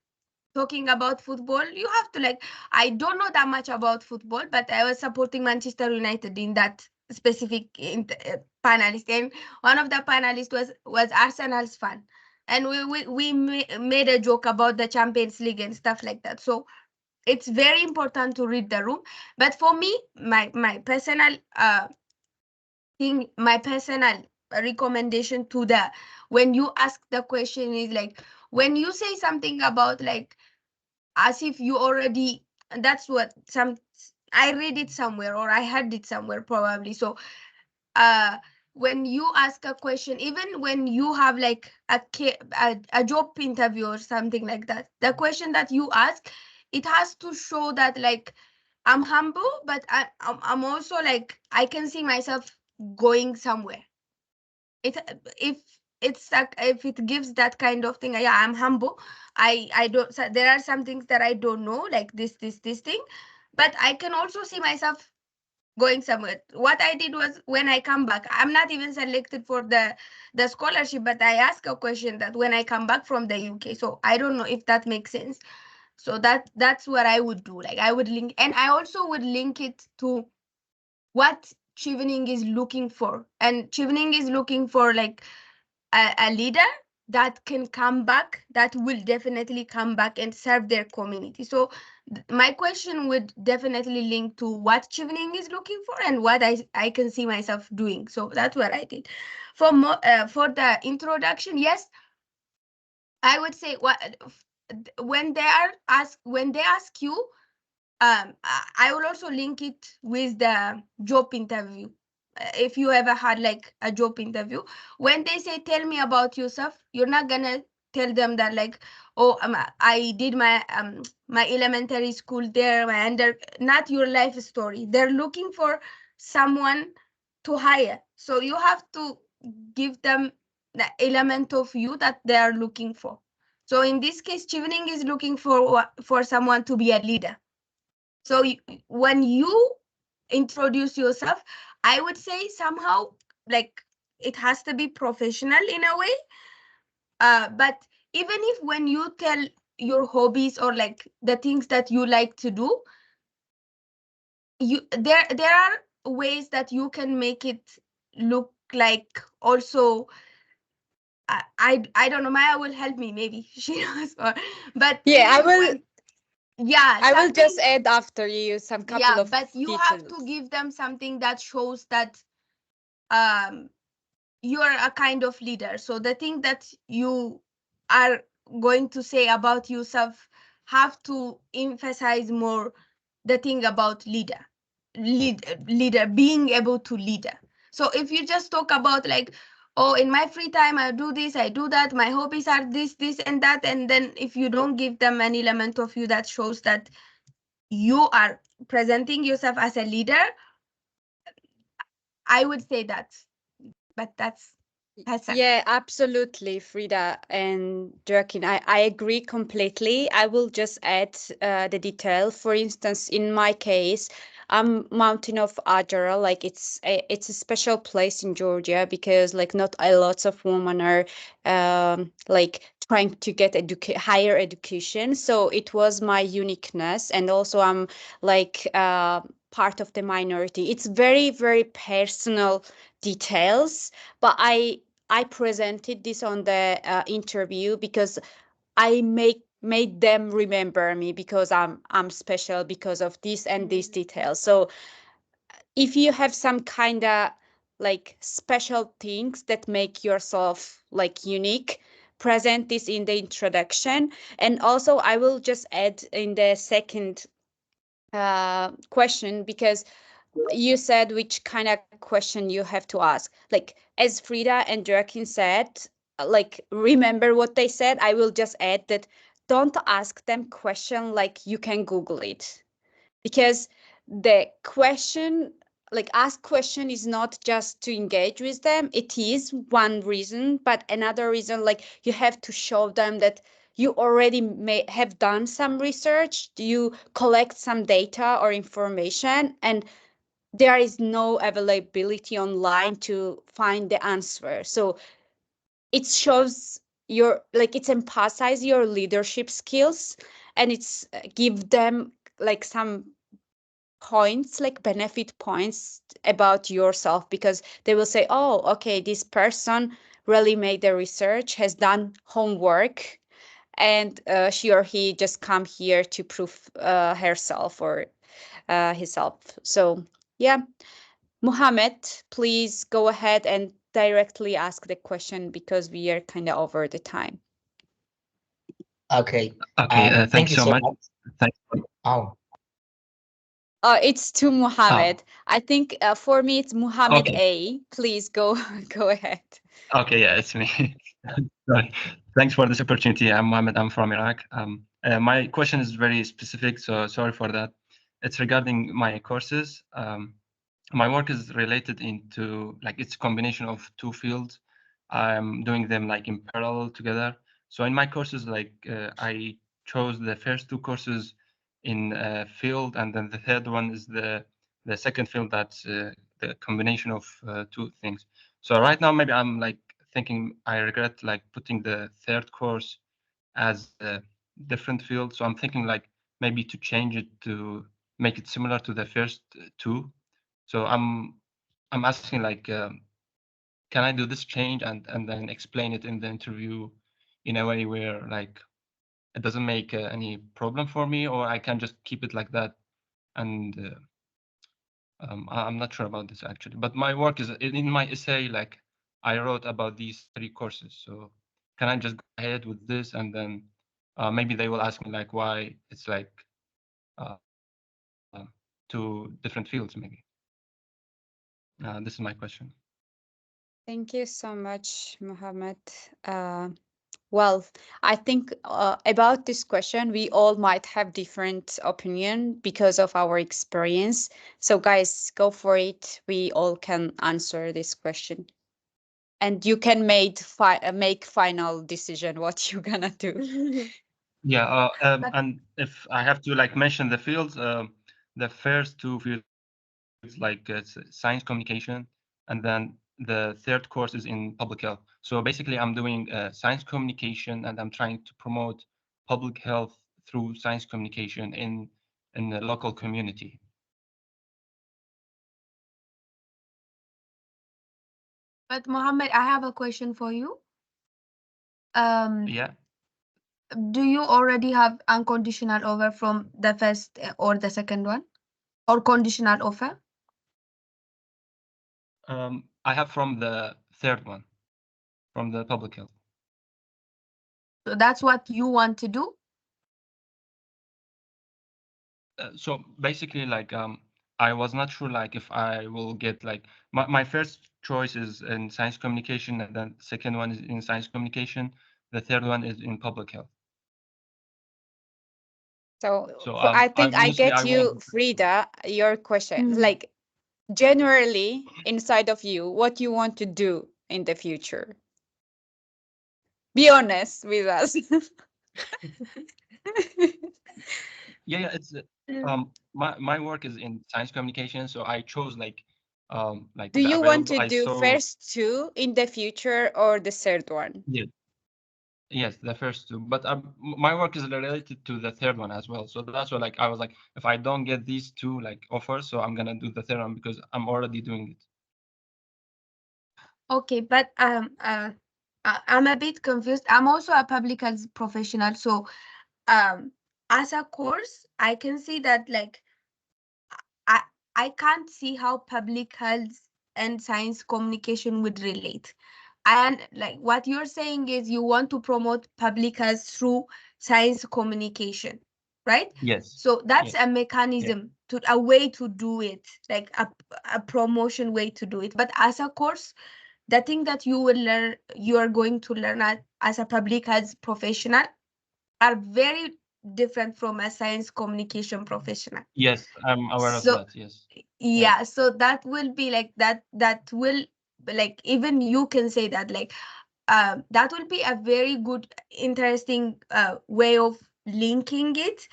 talking about football, you have to like, I don't know that much about football, but I was supporting Manchester United in that specific panelist, and one of the panelists was Arsenal's fan, and we made a joke about the Champions League and stuff like that. So it's very important to read the room. But for me, my personal thing, my personal recommendation to the, when you ask the question is like, when you say something about like as if you already, that's what some, I read it somewhere or I heard it somewhere probably. So uh when you ask a question, even when you have like a job interview or something like that, the question that you ask, it has to show that like I'm humble, but I'm also like I can see myself going somewhere. It if it's like, if it gives that kind of thing, yeah, I'm humble. I don't, so there are some things that I don't know, like this thing, but I can also see myself going somewhere. What I did was, when I come back, I'm not even selected for the scholarship, but I ask a question that when I come back from the UK. So I don't know if that makes sense. So that's what I would do. Like I would link, and I also would link it to what Chevening is looking for. And Chevening is looking for like a leader that can come back, that will definitely come back and serve their community. So my question would definitely link to what Chevening is looking for and what I can see myself doing. So that's what I did. For the introduction, yes, I would say when they ask you, I will also link it with the job interview. If you ever had like a job interview, when they say tell me about yourself, you're not gonna tell them that like, oh, I did my elementary school there, my not your life story. They're looking for someone to hire, so you have to give them the element of you that they are looking for. So in this case, Chevening is looking for someone to be a leader. So when you introduce yourself, I would say somehow like it has to be professional in a way. But even if when you tell your hobbies or like the things that you like to do, there are ways that you can make it look like also. I don't know. Maya will help me. Maybe she knows. But Yeah, even when, yeah, I will just something. add after you some couple Yeah, of but you have to details. give them something that shows that um you're a kind of leader. So the thing that you are going to say about yourself have to emphasize more the thing about leader being able to leader. So if you just talk about like, oh, in my free time I do this, I do that, my hobbies are this and that, and then if you don't give them an element of you that shows that you are presenting yourself as a leader, I would say that. But that's it. Yeah, absolutely, Frida and Joaquin. I agree completely. I will just add the detail. For instance, in my case, I'm Mountain of Ajara. Like it's a special place in Georgia because like not a lots of women are like trying to get higher education. So it was my uniqueness, and also I'm like part of the minority. It's very very personal details, but I presented this on the interview because I made them remember me because I'm special because of this and this detail. So if you have some kind of like special things that make yourself like unique, present this in the introduction. And also I will just add in the second question because you said which kind of question you have to ask. Like as Frida and Joaquin said, like remember what they said. I will just add that don't ask them question like you can Google it, because the question, like ask question, is not just to engage with them. It is one reason, but another reason, like you have to show them that you already may have done some research, you collect some data or information, and there is no availability online to find the answer. So it shows your, like it's emphasize your leadership skills, and it's give them like some points, like benefit points about yourself, because they will say, oh, okay, this person really made the research, has done homework, and she or he just come here to prove herself or himself. So yeah, Mohammed, please go ahead and directly ask the question, because we are kind of over the time. Okay. Okay, Thank thanks you so so much. much. Thanks. Oh, It's to Mohammed. I think for me it's Mohammed Okay. A. Please go go ahead. Okay, yeah, it's me. Sorry. Thanks for this opportunity. I'm Mohammed. I'm from Iraq. My question is very specific, so sorry for that. It's regarding my courses. My work is related into, like, it's a combination of two fields. I'm doing them like in parallel together. So in my courses, like I chose the first two courses in field, and then the third one is the second field, that's the combination of two things. So right now, maybe I'm like thinking I regret like putting the third course as a different field. So I'm thinking like maybe to change it to make it similar to the first two. So I'm asking like, can I do this change and then explain it in the interview in a way where like it doesn't make any problem for me, or I can just keep it like that? And I'm not sure about this actually, but my work is in my essay, like I wrote about these three courses. So can I just go ahead with this, and then maybe they will ask me like why it's like uh, two different fields maybe. This is my question. Thank you so much, Mohammed. Well, I think about this question, we all might have different opinion because of our experience. So guys, go for it. We all can answer this question. And you can make final decision what you're gonna do. Yeah, But- and if I have to like mention the fields, the first two fields like science communication, and then the third course is in public health. So basically, I'm doing science communication, and I'm trying to promote public health through science communication in the local community. But Mohammed, I have a question for you. Yeah. Do you already have unconditional offer from the first or the second one, or conditional offer? I have from the third one, from the public health. So that's what you want to do? So basically, like I was not sure like if I will get like my first choice is in science communication, and then second one is in science communication, the third one is in public health. So So I think I mostly get I you, want. Frida, your question. Mm. Like generally inside of you, what you want to do in the future. Be honest with us. Yeah, it's my work is in science communication, so I chose like Do the you want available. to I do saw. first two in the future or the third one? Yeah. Yes, the first two, but my work is related to the third one as well. So that's why, like, I was like, if I don't get these two like offers, so I'm gonna do the third one because I'm already doing it. Okay, but I'm a bit confused. I'm also a public health professional, so as a course, I can see that like I I can't see how public health and science communication would relate. And like what you're saying is you want to promote public health through science communication, right? Yes. So that's Yes. a mechanism, a way to do it, like a promotion way to do it. But as a course, the thing that you are going to learn as a public health professional are very different from a science communication professional. Yes, I'm aware of So that. Yes. yeah, so that will be like that will, like, even you can say that, like, that will be a very good, interesting way of linking it.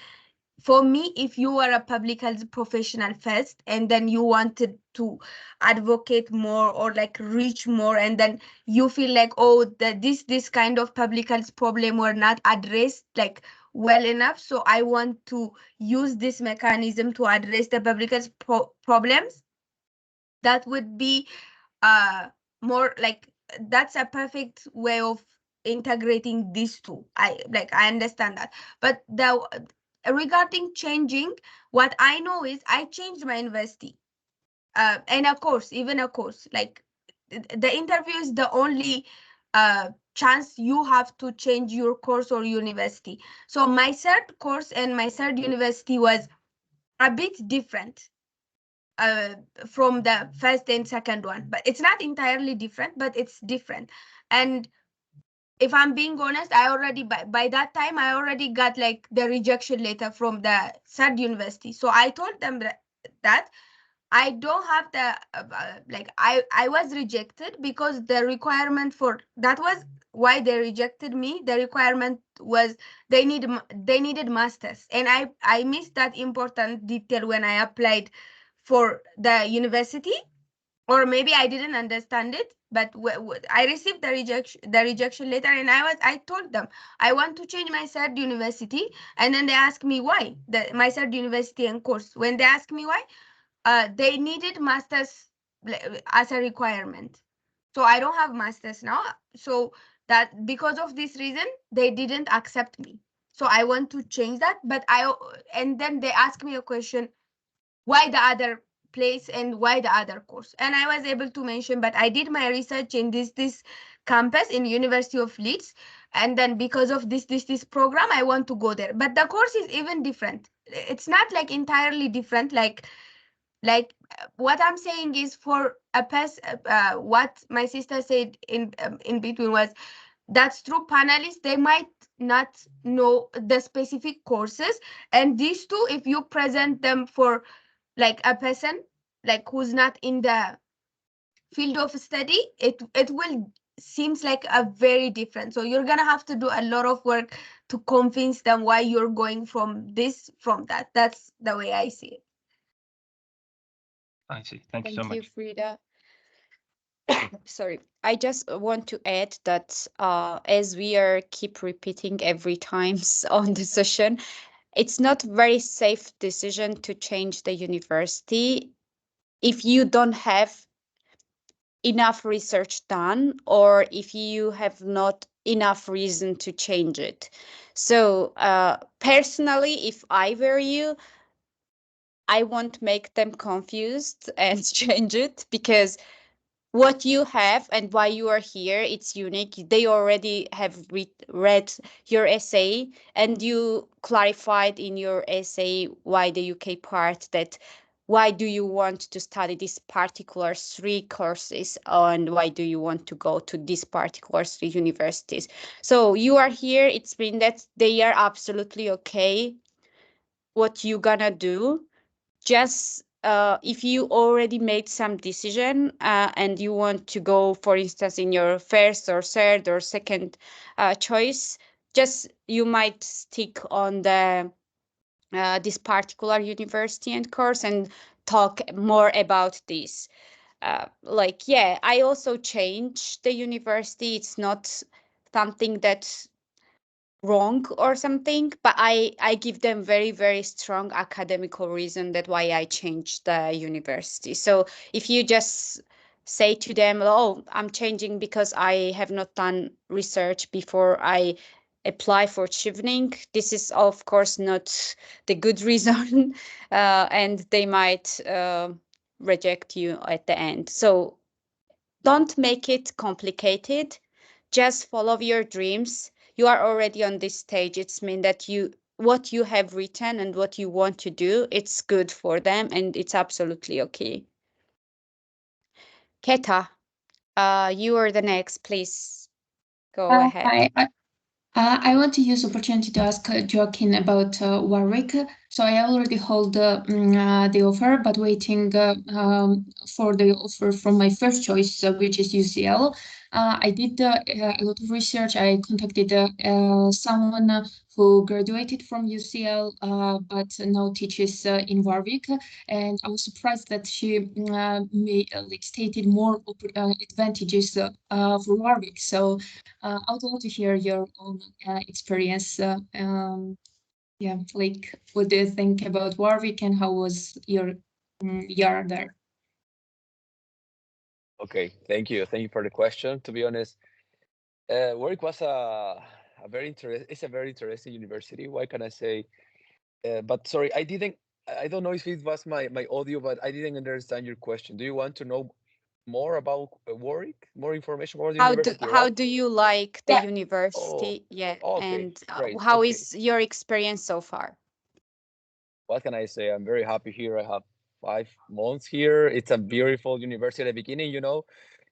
For me, if you are a public health professional first and then you wanted to advocate more or like reach more, and then you feel like, oh, that this kind of public health problem were not addressed like well enough, so I want to use this mechanism to address the public health problems, that would be more like, that's a perfect way of integrating these two. I understand that. But the regarding changing, what I know is I changed my university, and a course, even a course, like the interview is the only chance you have to change your course or university. So my third course and my third university was a bit different uh, from the first and second one, but it's not entirely different, but it's different. And if I'm being honest, I already, by that time I already got like the rejection letter from the third university. So I told them that I don't have the like, I was rejected because the requirement for that was why they rejected me. The requirement was they needed masters, and I missed that important detail when I applied for the university, or maybe I didn't understand it. But I received the rejection letter, and I told them I want to change my third university, and then they asked me why my third university and course. When they asked me why, they needed masters as a requirement. So I don't have masters now. So that because of this reason, they didn't accept me. So I want to change that. And then they asked me a question, why the other place and why the other course? And I was able to mention, but I did my research in this campus in University of Leeds, and then because of this program, I want to go there. But the course is even different. It's not like entirely different, what I'm saying is, for a what my sister said in between was, that's true, panelists, they might not know the specific courses, and these two, if you present them for like a person like who's not in the field of study, it will seems like a very different. So you're gonna have to do a lot of work to convince them why you're going from this, from that. That's the way I see it. I see. Thank you so Thank you, much. Frida. Sorry, I just want to add that as we are keep repeating every times on the session, it's not very safe decision to change the university if you don't have enough research done or if you have not enough reason to change it. So personally, if I were you, I won't make them confused and change it, because what you have and why you are here, it's unique. They already have read your essay, and you clarified in your essay why the UK part, that why do you want to study this particular three courses, and why do you want to go to this particular three universities. So you are here, it's been that they are absolutely okay what you gonna do. Just if you already made some decision and you want to go, for instance, in your first or third or second choice, just you might stick on the this particular university and course and talk more about this. Like, yeah, I also changed the university. It's not something that wrong or something, but I give them very, very strong academical reason that why I changed the university. So if you just say to them, oh, I'm changing because I have not done research before I apply for Chevening, this is of course not the good reason, and they might reject you at the end. So don't make it complicated. Just follow your dreams. You are already on this stage. It's mean that what you have written and what you want to do, it's good for them and it's absolutely okay. Keta, you are the next. Please go ahead. I want to use opportunity to ask Joaquin about Warwick. So I already hold the offer, but waiting for the offer from my first choice, which is UCL. I did a lot of research. I contacted someone who graduated from UCL, but now teaches in Warwick, and I was surprised that she stated more advantages for Warwick. So I would love to hear your own experience. Yeah, like what do you think about Warwick and how was your year there? Okay, thank you. Thank you for the question. To be honest, Warwick was a very it's a very interesting university. Why can I say? But sorry, I don't know if it was my audio, but I didn't understand your question. Do you want to know more about Warwick? More information about the university, How right? do you like the Yeah. Oh, university? Yeah, okay, and great. how Okay. is your experience so far? What can I say? I'm very happy here. I have 5 months here. It's a beautiful university at the beginning,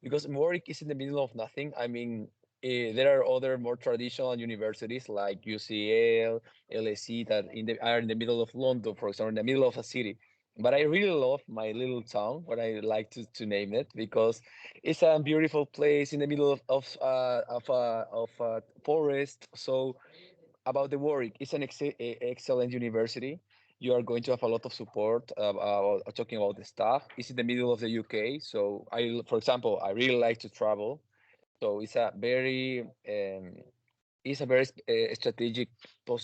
because Warwick is in the middle of nothing. I mean, there are other more traditional universities like UCL, LSE that are in the middle of London, for example, in the middle of a city. But I really love my little town, what I like to name it, because it's a beautiful place in the middle of forest. So about the Warwick, it's an excellent university. You are going to have a lot of support talking about the staff. It's in the middle of the UK, so for example, I really like to travel. So it's a very strategic.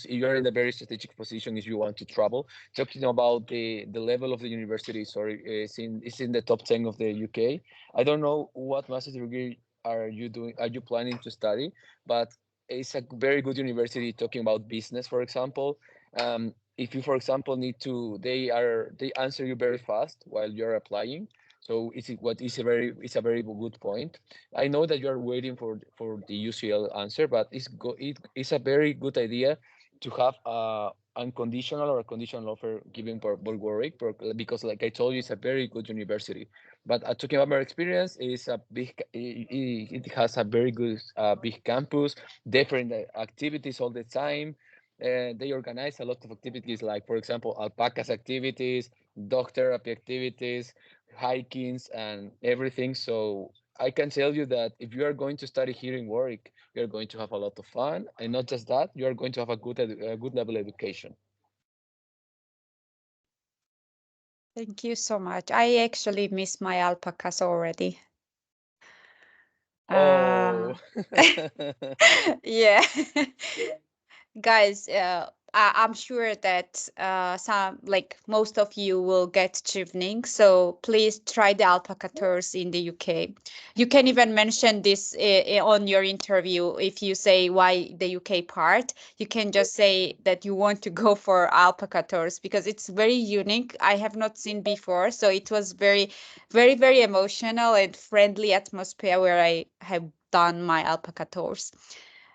You are in a very strategic position if you want to travel. Talking about the level of the university, sorry, it's in the top 10 of the UK. I don't know what master's degree are you doing. Are you planning to study? But it's a very good university. Talking about business, for example. If you, for example, they answer you very fast while you're applying. So it's a very good point. I know that you are waiting for the UCL answer, but it's a very good idea to have a unconditional or a conditional offer given for Warwick because, like I told you, it's a very good university. But talking about my experience, it has a very good big campus, different activities all the time. They organize a lot of activities, like for example, alpacas activities, dog therapy activities, hikings, and everything. So I can tell you that if you are going to study here in Warwick, you are going to have a lot of fun, and not just that, you are going to have a good level education. Thank you so much. I actually miss my alpacas already. Oh, Yeah. Guys, I'm sure that most of you will get chevening, so please try the alpaca tours in the UK. You can even mention this on your interview. If you say why the UK part, you can just say that you want to go for alpaca tours because it's very unique. I have not seen before, so it was very, very, very emotional and friendly atmosphere where I have done my alpaca tours.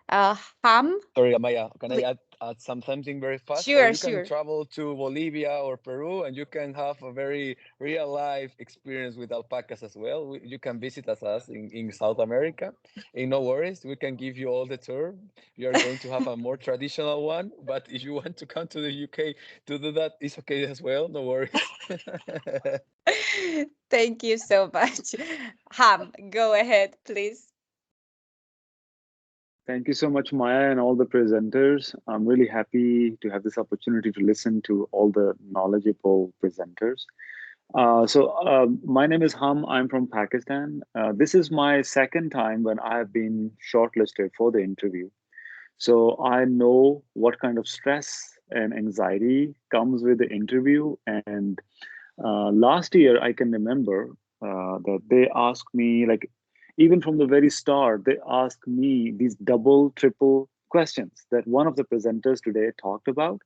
Ham, sorry, Amaya, can I Pl- add something very fast? Or Sure, you can sure. travel to Bolivia or Peru and you can have a very real life experience with alpacas as well. You can visit us in South America. And no worries, we can give you all the tour. You're going to have a more traditional one, but if you want to come to the UK to do that, it's okay as well. No worries. Thank you so much. Ham, go ahead, please. Thank you so much, Maya, and all the presenters. I'm really happy to have this opportunity to listen to all the knowledgeable presenters. My name is Ham. I'm from Pakistan. This is my second time when I have been shortlisted for the interview. So I know what kind of stress and anxiety comes with the interview. And last year, I can remember that they asked me, like, even from the very start, they asked me these double, triple questions that one of the presenters today talked about.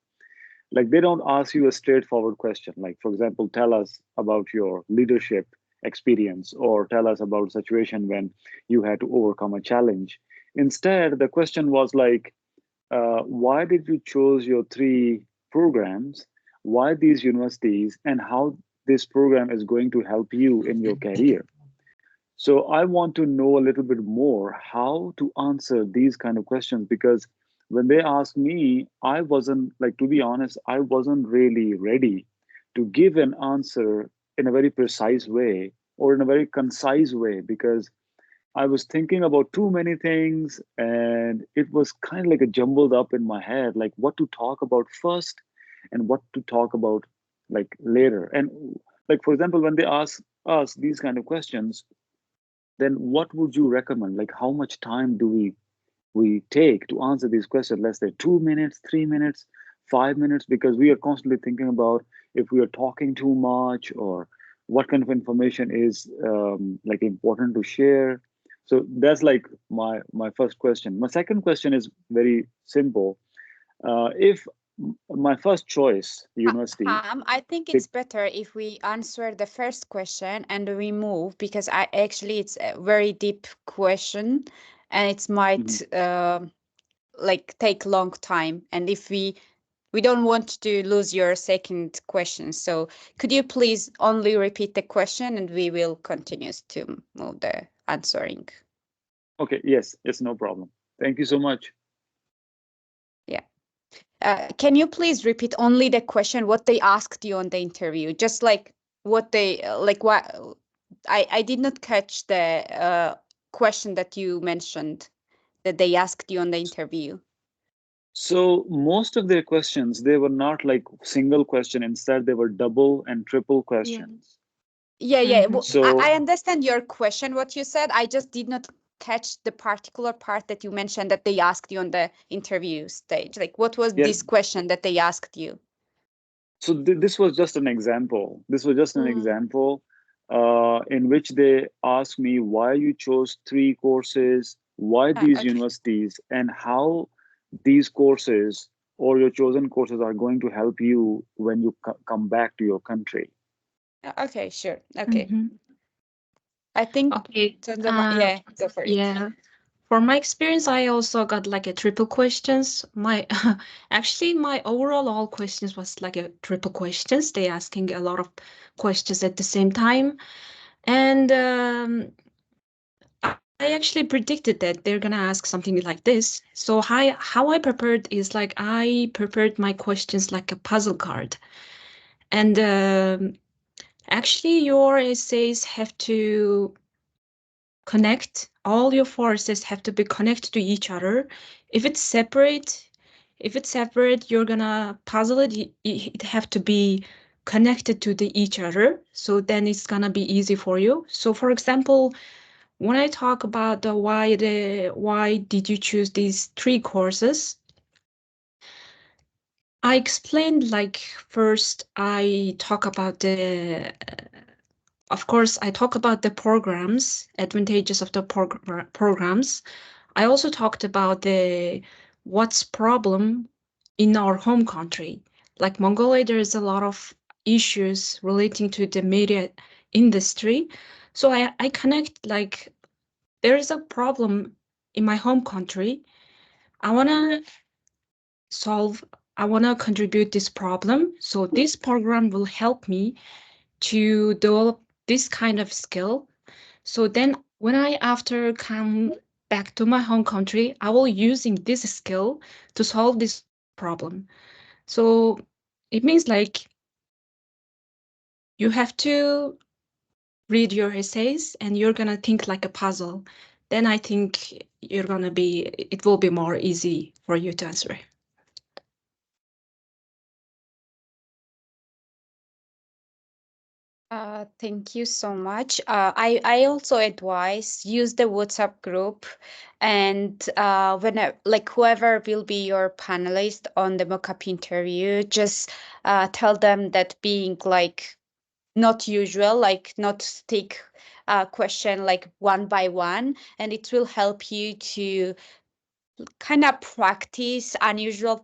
Like, they don't ask you a straightforward question, like, for example, tell us about your leadership experience or tell us about a situation when you had to overcome a challenge. Instead, the question was like, why did you choose your three programs? Why these universities, and how this program is going to help you in your career? So I want to know a little bit more how to answer these kind of questions, because when they asked me, I wasn't, like, to be honest, I wasn't really ready to give an answer in a very precise way or in a very concise way, because I was thinking about too many things and it was kind of like a jumbled up in my head, like what to talk about first and what to talk about like later. And like, for example, when they ask us these kind of questions, then what would you recommend? Like, how much time do we take to answer these questions? Let's say 2 minutes, 3 minutes, 5 minutes, because we are constantly thinking about if we are talking too much or what kind of information is like important to share. So that's like my first question. My second question is very simple. If my first choice university, I think it, it's better if we answer the first question and we move, because I actually it's a very deep question and it Mhm. might like take long time. And if we don't want to lose your second question, so could you please only repeat the question and we will continue to move the answering. Okay, yes, yes, no problem. Thank you so much. Yeah. Can you please repeat only the question, what they asked you on the interview? Just like what they like what I did not catch the question that you mentioned that they asked you on the interview. So most of their questions, they were not like single question. Instead, they were double and triple Yeah. questions. Yeah, yeah. Mm-hmm. I So understand your question, what you said. I just did not catch the particular part that you mentioned that they asked you on the interview stage. Like, what was yeah, this question that they asked you? so this was just an example. This was just an Mm. example in which they asked me why you chose three courses, why these Okay. universities, and how these courses or your chosen courses are going to help you when you come back to your country. Okay, sure. Okay. Mm-hmm. I think, Okay. yeah, go for it. Yeah. For my experience, I also got like a triple questions. My actually my overall all questions was like a triple questions. They asking a lot of questions at the same time, and I actually predicted that they're gonna ask something like this. So how I prepared is like I prepared my questions like a puzzle card, and actually your essays have to connect. All your forces have to be connected to each other. If it's separate, you're gonna puzzle it. It have to be connected to each other. So then it's gonna be easy for you. So for example, when I talk about why did you choose these three courses, I explained like first I talk about the of course I talk about the programs, advantages of the programs. I also talked about the what's problem in our home country. Like Mongolia, there is a lot of issues relating to the media industry. So I connect like there is a problem in my home country. I wanna solve, I wanna contribute this problem. So this program will help me to develop this kind of skill. So then when I after come back to my home country, I will using this skill to solve this problem. So it means like you have to read your essays and you're gonna think like a puzzle. Then I think it will be more easy for you to answer. Thank you so much. I also advise use the WhatsApp group, and when like whoever will be your panelist on the mock-up interview, just tell them that being like not usual, like not take a question like one by one, and it will help you to kind of practice unusual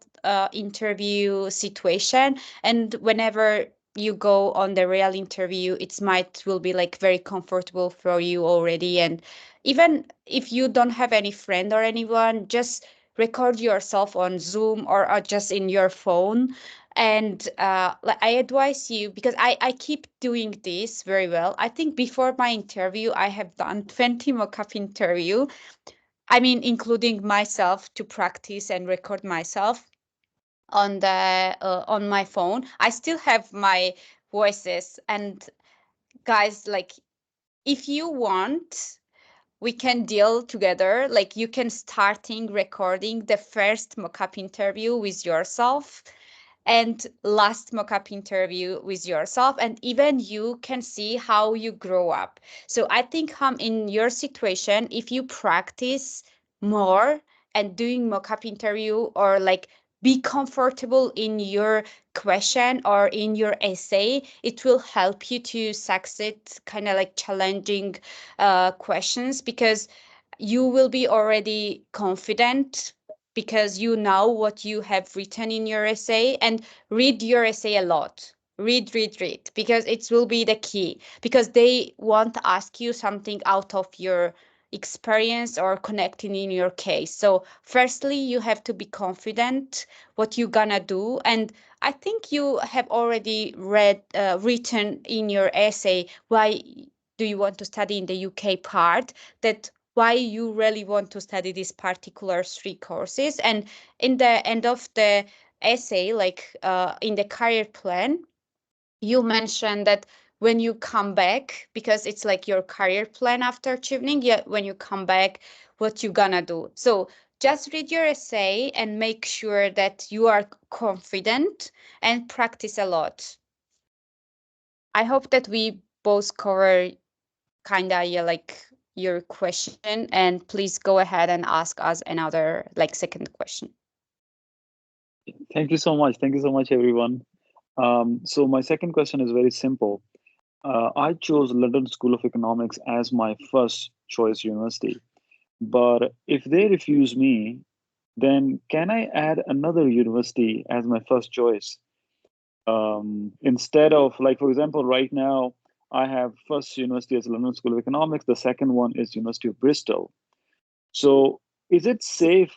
interview situation, and whenever you go on the real interview it might will be like very comfortable for you already. And even if you don't have any friend or anyone, just record yourself on Zoom or just in your phone. And like I advise you, because I keep doing this very well. I think before my interview, I have done 20 mock-up interview. I mean, including myself to practice and record myself on my phone. I still have my voices. And guys, like, if you want, we can deal together. Like, you can starting recording the first mock-up interview with yourself and last mock-up interview with yourself, and even you can see how you grow up. So I think in your situation, if you practice more and doing mock-up interview, or like be comfortable in your question or in your essay, it will help you to succeed kind of like challenging questions, because you will be already confident, because you know what you have written in your essay. And read your essay a lot. Read, because it will be the key, because they want to ask you something out of your experience or connecting in your case. So firstly, you have to be confident what you're gonna do. And I think you have already written in your essay why do you want to study in the UK part, that why you really want to study these particular three courses. And in the end of the essay, like in the career plan, you mentioned that when you come back, because it's like your career plan after Chevening, yeah, when you come back, what you gonna do. So just read your essay and make sure that you are confident and practice a lot. I hope that we both cover kind of, yeah, like your question, and please go ahead and ask us another like second question. Thank you so much. Thank you so much, everyone. So my second question is very simple. I chose London School of Economics as my first choice university, but if they refuse me, then can I add another university as my first choice? Instead of, like, for example, right now I have first university as London School of Economics, the second one is University of Bristol. So is it safe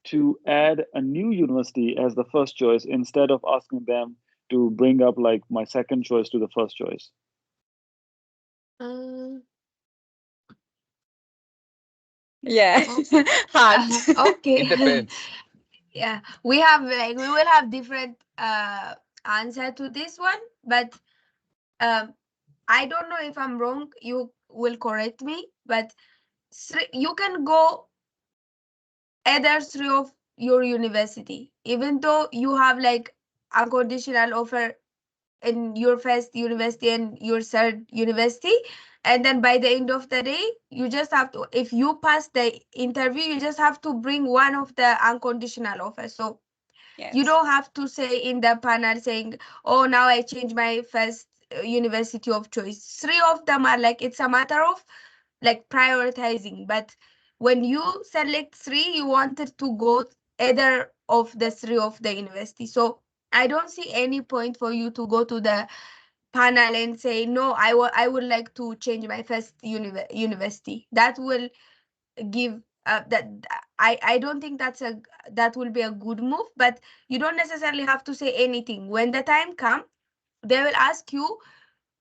to add a new university as the first choice instead of asking them to bring up like my second choice to the first choice? Yeah. Okay. Hard. Okay. It depends. Yeah, we will have different answer to this one, but I don't know if I'm wrong. You will correct me, but you can go either three of your university, even though you have like unconditional offer in your first university and your third university. And then by the end of the day, you just have to, if you pass the interview, you just have to bring one of the unconditional offers. So Yes. you don't have to say in the panel saying, oh, now I change my first university of choice. Three of them are like, it's a matter of like prioritizing. But when you select three, you wanted to go either of the three of the university. So I don't see any point for you to go to the panel and say, no, I would like to change my first university. That will give that I don't think that will be a good move. But you don't necessarily have to say anything. When the time comes, they will ask you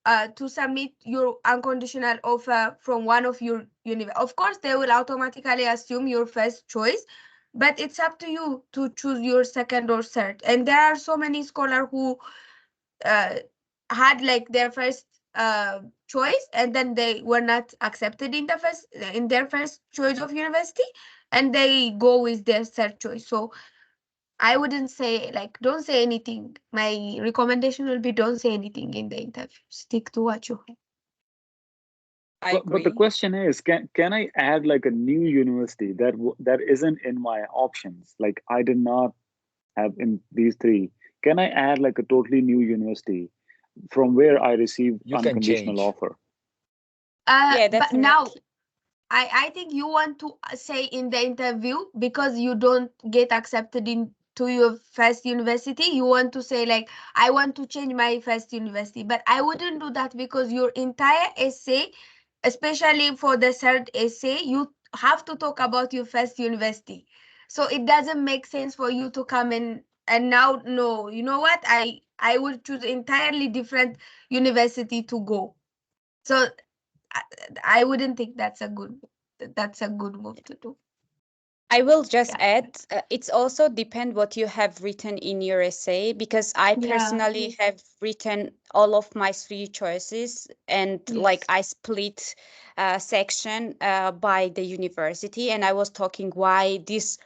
to submit your unconditional offer from one of your university. Of course, they will automatically assume your first choice, but it's up to you to choose your second or third. And there are so many scholars who uh, had like their first choice, and then they were not accepted in their first choice of university, and they go with their third choice. So I wouldn't say like don't say anything. My recommendation will be don't say anything in the interview. Stick to what you have. I But the agree. question is, can I add like a new university that isn't in my options? Like I did not have in these three. Can I add like a totally new university from where I receive You can unconditional change. offer? Yeah, But now definitely. I think you want to say in the interview, because you don't get accepted into your first university, you want to say like, I want to change my first university. But I wouldn't do that, because your entire essay, especially for the third essay, you have to talk about your first university. So it doesn't make sense for you to come in and now, no, you know what? I would choose entirely different university to go. So I, I wouldn't think that's a good move to do. I will just Yeah. add, it's also depend what you have written in your essay, because I Yeah. personally have written all of my three choices, and like Yes. I split section by the university, and I was talking why this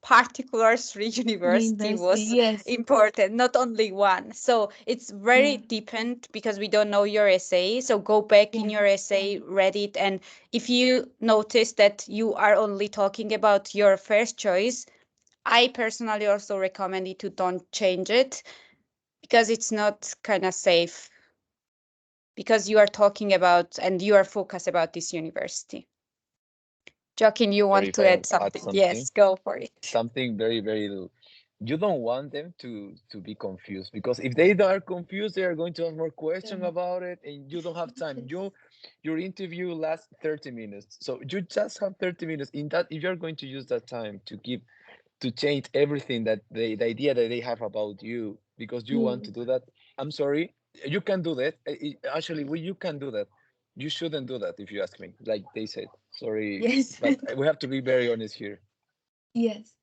particular three university University. was Yes. important, not only one. So it's very Yeah. depend, because we don't know your essay. So go back in Yeah. your essay, read it, and if you notice that you are only talking about your first choice, I personally also recommend you to don't change it, because it's not kind of safe, because you are talking about and you are focused about this university. Joaquin, you Sorry want if to I add add something? something. Yes, go for it. Something very, very you don't want them to be confused, because if they are confused, they are going to have more questions about it, and you don't have time. Your interview lasts 30 minutes, so you just have 30 minutes in that. If you're going to use that time to change everything that the idea that they have about you because you want to do that, I'm sorry, you can do that. Actually, you can do that. You shouldn't do that, if you ask me, like they said. Sorry, Yes. but we have to be very honest here. Yes.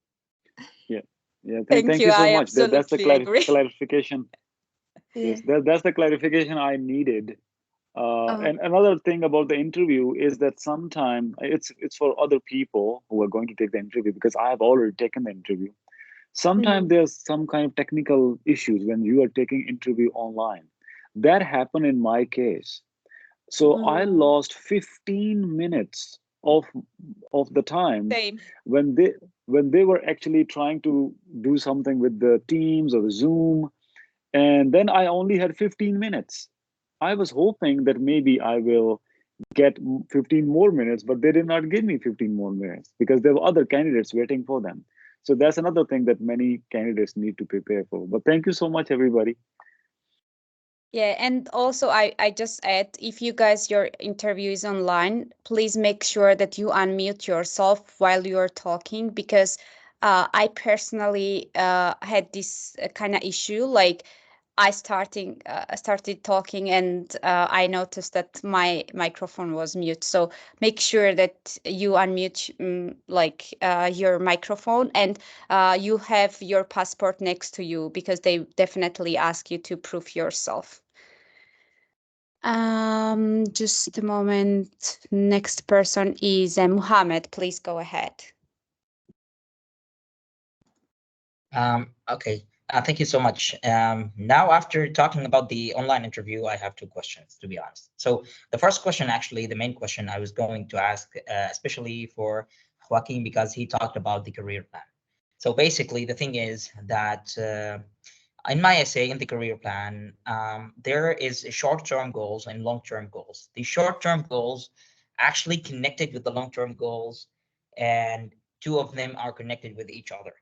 Yeah, yeah. Thank Thank you. you so I much. That's the absolutely agree. clarification. Yeah. Yes, that's the clarification I needed. Oh. And another thing about the interview is that sometimes it's for other people who are going to take the interview, because I have already taken the interview. Sometimes there's some kind of technical issues when you are taking interview online. That happened in my case. So I Mm. lost 15 minutes of the time Same. when they were actually trying to do something with the Teams or the Zoom, and then I only had 15 minutes. I was hoping that maybe I will get 15 more minutes, but they did not give me 15 more minutes because there were other candidates waiting for them. So that's another thing that many candidates need to prepare for. But thank you so much, everybody. Yeah, and also I just add, if you guys your interview is online, please make sure that you unmute yourself while you're talking, because I personally had this kind of issue. Like I started talking, and I noticed that my microphone was mute. So make sure that you unmute like your microphone, and you have your passport next to you, because they definitely ask you to prove yourself. Just a moment. Next person is Muhammad. Please go ahead. Okay, thank you so much. Now, after talking about the online interview, I have two questions, to be honest. So the first question, actually, the main question I was going to ask, especially for Joaquin, because he talked about the career plan. So basically, the thing is that in my essay in the career plan, there is short-term goals and long-term goals. The short-term goals actually connected with the long-term goals, and two of them are connected with each other.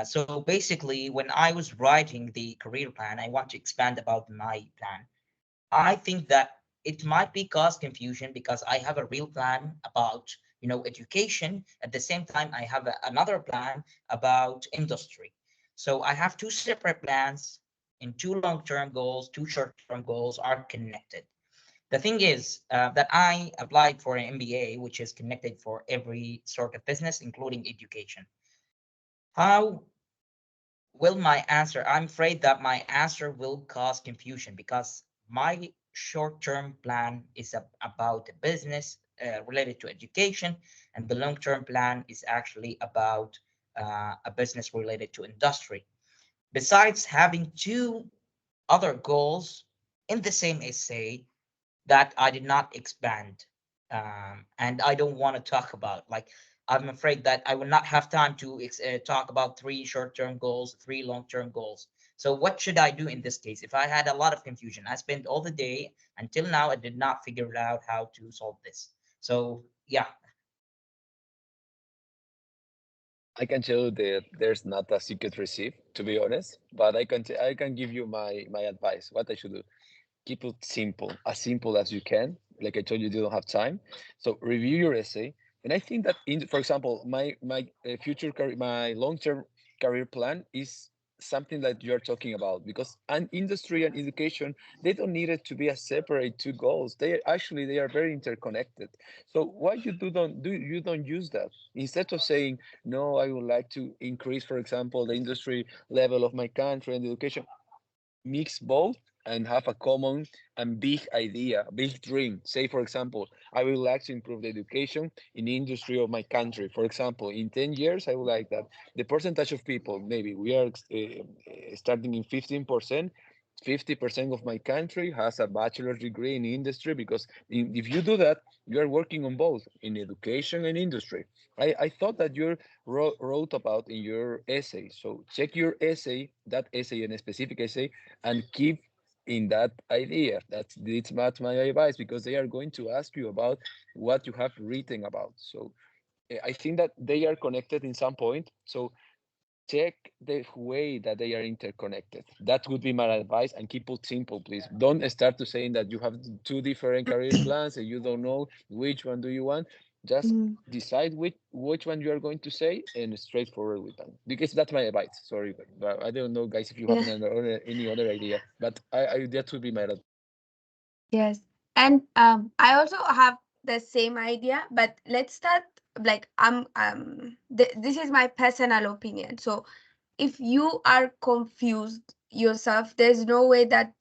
So basically, when I was writing the career plan, I want to expand about my plan. I think that it might be cause confusion because I have a real plan about education. At the same time, I have another plan about industry. So I have two separate plans and two long-term goals, two short-term goals are connected. The thing is that I applied for an MBA, which is connected for every sort of business, including education. How will my answer? I'm afraid that my answer will cause confusion because my short-term plan is about a business related to education, and the long-term plan is actually about a business related to industry. Besides having two other goals in the same essay, that I did not expand. And I don't want to talk about. Like, I'm afraid that I will not have time to talk about three short-term goals, three long-term goals. So what should I do in this case? If I had a lot of confusion, I spent all the day until now, I did not figure out how to solve this. So yeah. I can tell you that there's not a secret recipe, to be honest, but I can give you my advice, what I should do. Keep it simple as you can. Like I told you, you don't have time. So review your essay, And I think that, for example, my future career, my long-term career plan is something that you're talking about, because an industry and education, they don't need it to be a separate two goals. They are very interconnected. So why you don't use that, instead of saying, no, I would like to increase, for example, the industry level of my country and education, mix both and have a common and big idea, big dream. Say, for example, I would like to improve the education in the industry of my country. For example, in 10 years, I would like that the percentage of people, maybe we are starting in 15%, 50% of my country has a bachelor's degree in industry, because if you do that, you are working on both in education and industry. I thought that you wrote about in your essay. So check your essay, that essay, and a specific essay, and keep in that idea. It's not my advice, because they are going to ask you about what you have written about. So I think that they are connected in some point. So check the way that they are interconnected. That would be my advice, and keep it simple, please. Don't start to saying that you have two different career plans and you don't know which one do you want. Just decide which one you are going to say, and straightforward with them. Because that's my advice. Sorry, but I don't know, guys, if you have any other idea. But I that would be my advice. Yes. And I also have the same idea, but let's start like this is my personal opinion. So if you are confused yourself, there's no way that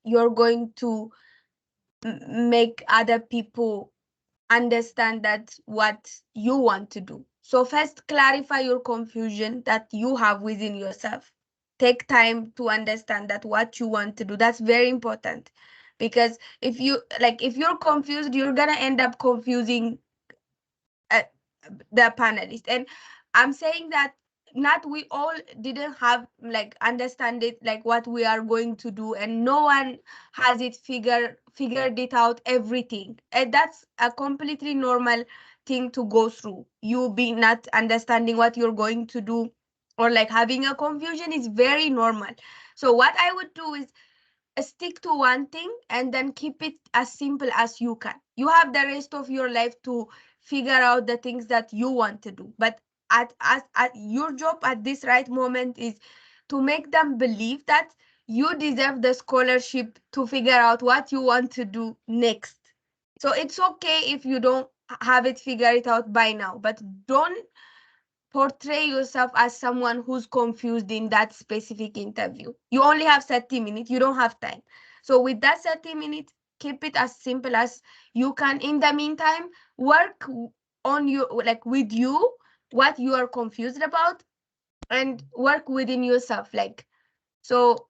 you're going to make other people understand that what you want to do. So first clarify your confusion that you have within yourself. Take time to understand that what you want to do. That's very important, because if you're confused, you're gonna end up confusing uh, the panelists. And I'm saying that not we all didn't have like understand it like what we are going to do, and no one has it figured it out everything, and that's a completely normal thing to go through. You be not understanding what you're going to do, or like having a confusion is very normal. So what I would do is stick to one thing and then keep it as simple as you can. You have the rest of your life to figure out the things that you want to do. But at your job at this right moment is to make them believe that you deserve the scholarship to figure out what you want to do next. So it's okay if you don't have it figured out by now, but don't portray yourself as someone who's confused in that specific interview. You only have 30 minutes, you don't have time. So with that 30 minutes, keep it as simple as you can. In the meantime, work on you, like with you, what you are confused about, and work within yourself. Like, so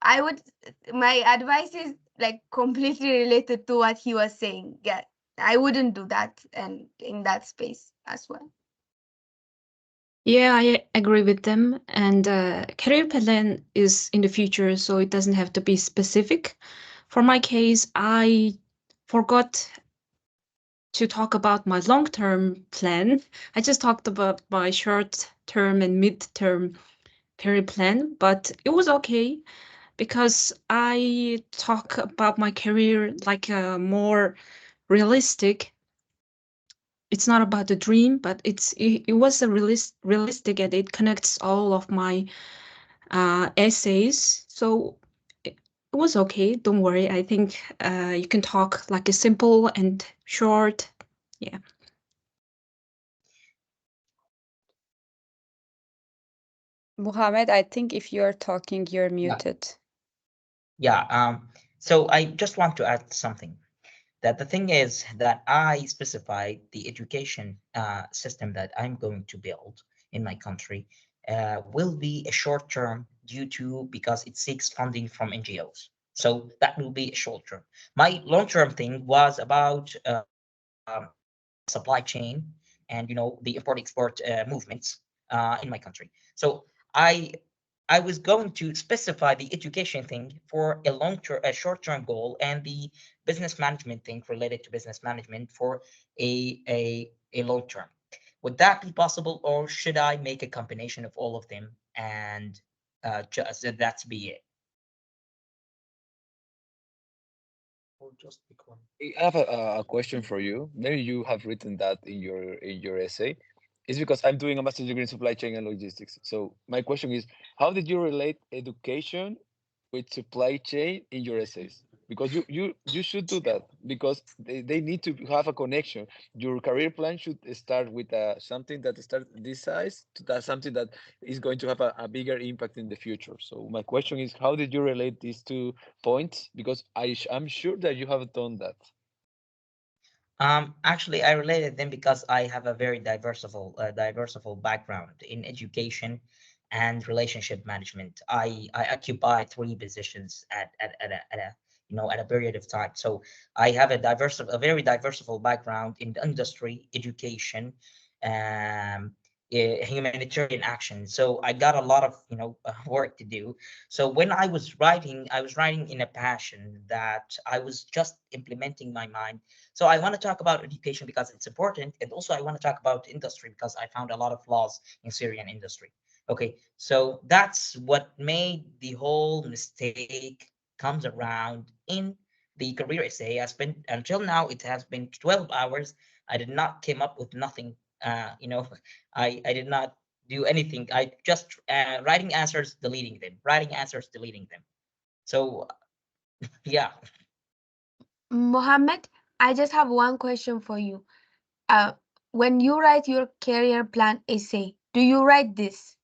my advice is like completely related to what he was saying. Yeah, I wouldn't do that and in that space as well. Yeah, I agree with them. And career plan is in the future, so it doesn't have to be specific. For my case, I forgot to talk about my long-term plan. I just talked about my short-term and mid-term career plan, but it was okay because I talk about my career like a more realistic. It's not about the dream, but it was a realistic, and it connects all of my essays. So it was okay. Don't worry. I think you can talk like a simple and short. Yeah. Muhammad, I think if you're talking, you're Yeah. muted. Yeah. So I just want to add something. That the thing is that I specified the education system that I'm going to build in my country will be a short term due to because it seeks funding from NGOs. So that will be a short term. My long term thing was about supply chain and the import export movements in my country. So I I was going to specify the education thing for a short-term goal, and the business management thing related to business management for a long term. Would that be possible, or should I make a combination of all of them and just that be it? I have a question for you. Maybe you have written that in your essay. It's because I'm doing a master's degree in supply chain and logistics. So my question is, how did you relate education with supply chain in your essays? Because you should do that because they need to have a connection. Your career plan should start with something that starts this size to that something that is going to have a bigger impact in the future. So my question is, how did you relate these two points? Because I'm sure that you have done that. Actually, I related them because I have a very diversified background in education and relationship management. I occupy three positions at a period of time. So I have a very diversified background in the industry, education, um, humanitarian action. So I got a lot of work to do. So when I was writing in a passion that I was just implementing my mind. So I want to talk about education because it's important, and also I want to talk about industry because I found a lot of flaws in Syrian industry. Okay, so that's what made the whole mistake comes around in the career essay. I spent until now it has been 12 hours. I did not came up with nothing. I did not do anything. I just writing answers, deleting them, writing answers, deleting them. So yeah. Mohammed, I just have one question for you. When you write your career plan essay, do you write this?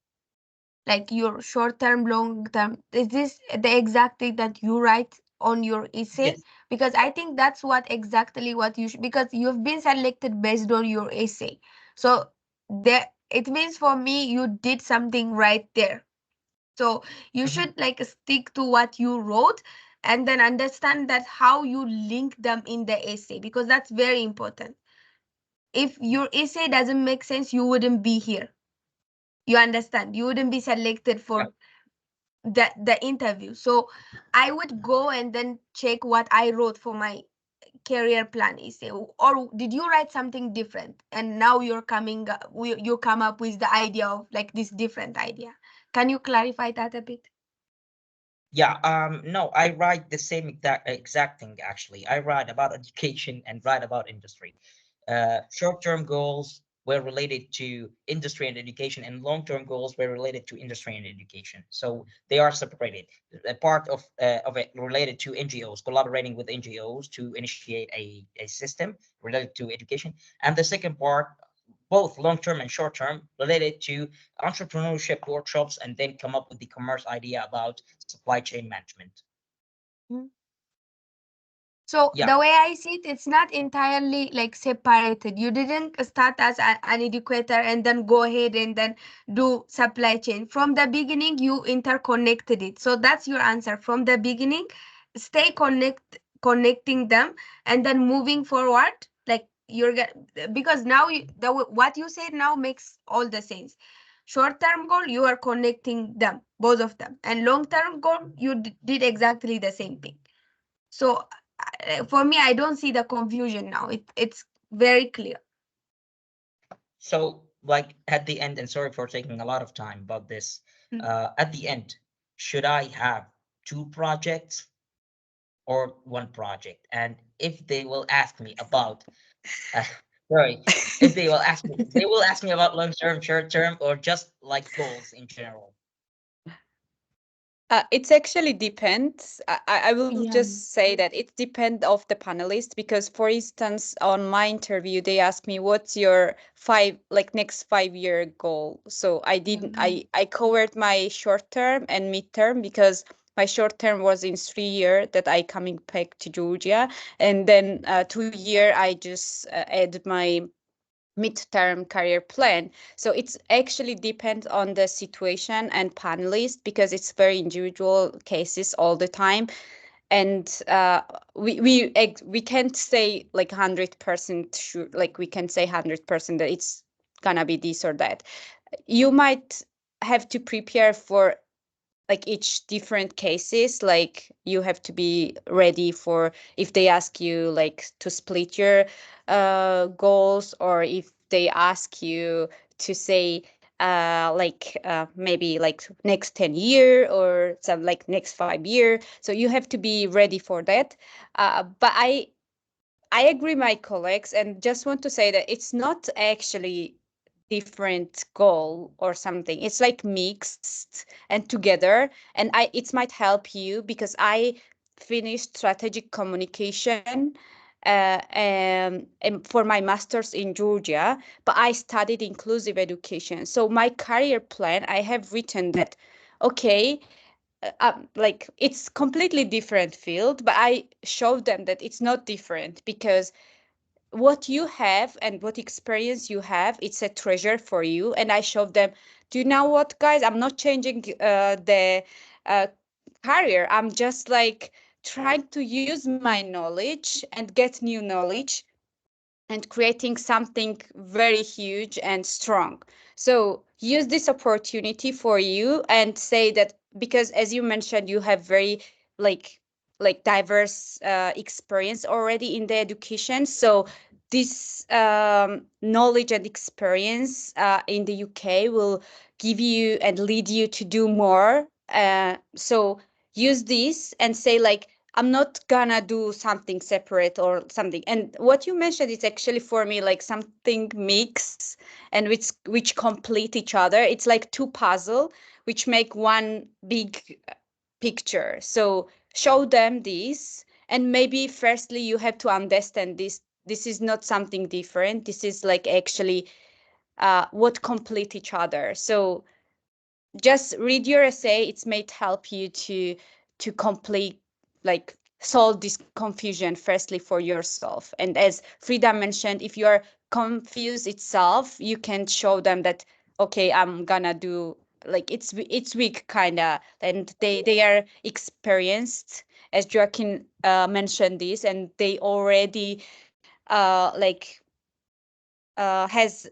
Like your short term, long term? Is this the exact thing that you write on your essay? Yes. Because I think that's what exactly what you should, because you've been selected based on your essay. So there, it means for me you did something right there. So you Mhm. should like stick to what you wrote and then understand that how you link them in the essay, because that's very important. If your essay doesn't make sense, you wouldn't be here. You understand? You wouldn't be selected Yeah. for the interview. So I would go and then check what I wrote for my career plan essay. Or did you write something different and now you're coming you come up with the idea of like this different idea? Can you clarify that a bit? Yeah, no, I write the same exact thing actually. I write about education and write about industry. Short-term goals were related to industry and education, and long-term goals were related to industry and education. So they are separated. A part of it related to NGOs, collaborating with NGOs to initiate a system related to education, and the second part, both long-term and short-term, related to entrepreneurship workshops, and then come up with the commerce idea about supply chain management. So Yeah. the way I see it, it's not entirely like separated. You didn't start as an educator and then go ahead and then do supply chain. From the beginning, you interconnected it. So that's your answer. From the beginning, stay connecting them and then moving forward. Like you're because now what you said now makes all the sense. Short term goal, you are connecting them, both of them, and long term goal, you did exactly the same thing. So for me, I don't see the confusion now. It's very clear. So like at the end, and sorry for taking a lot of time about this, Mm. at the end, should I have two projects or one project? And if they will ask me about, uh, sorry, if they will ask me about long term, short term, or just like goals in general. It's actually depends. I will Yeah. just say that it depends of the panelist because, for instance, on my interview, they asked me, "What's your next 5 year goal?" So I didn't. I covered my short term and midterm because my short term was in 3 year that I coming back to Georgia, and then 2 year I just add my midterm career plan. So it's actually depends on the situation and panelist because it's very individual cases all the time. And we can't say like 100% sure, like we can say 100% that it's gonna be this or that. You might have to prepare for like each different cases, like you have to be ready for if they ask you like to split your goals, or if they ask you to say maybe like next 10 year or some like next 5 year. So you have to be ready for that. But I agree my colleagues and just want to say that it's not actually different goal or something. It's like mixed and together. And it might help you because I finished strategic communication and for my master's in Georgia, but I studied inclusive education. So my career plan, I have written that, okay, like it's completely different field, but I showed them that it's not different because what you have and what experience you have, it's a treasure for you. And I showed them, do you know what, guys, I'm not changing the uh, career. I'm just like trying to use my knowledge and get new knowledge and creating something very huge and strong. So use this opportunity for you and say that, because as you mentioned, you have very like diverse experience already in the education. So this knowledge and experience in the UK will give you and lead you to do more. So use this and say like, I'm not gonna do something separate or something. And what you mentioned is actually for me like something mix and which complete each other. It's like two puzzle which make one big picture. So show them this, and maybe firstly you have to understand this. This is not something different. This is like actually what complete each other. So just read your essay. It might help you to complete, like solve this confusion firstly for yourself. And as Frida mentioned, if you are confused itself, you can show them that, okay, I'm gonna do like it's weak kind of, and they are experienced, as Joaquin mentioned this, and they already has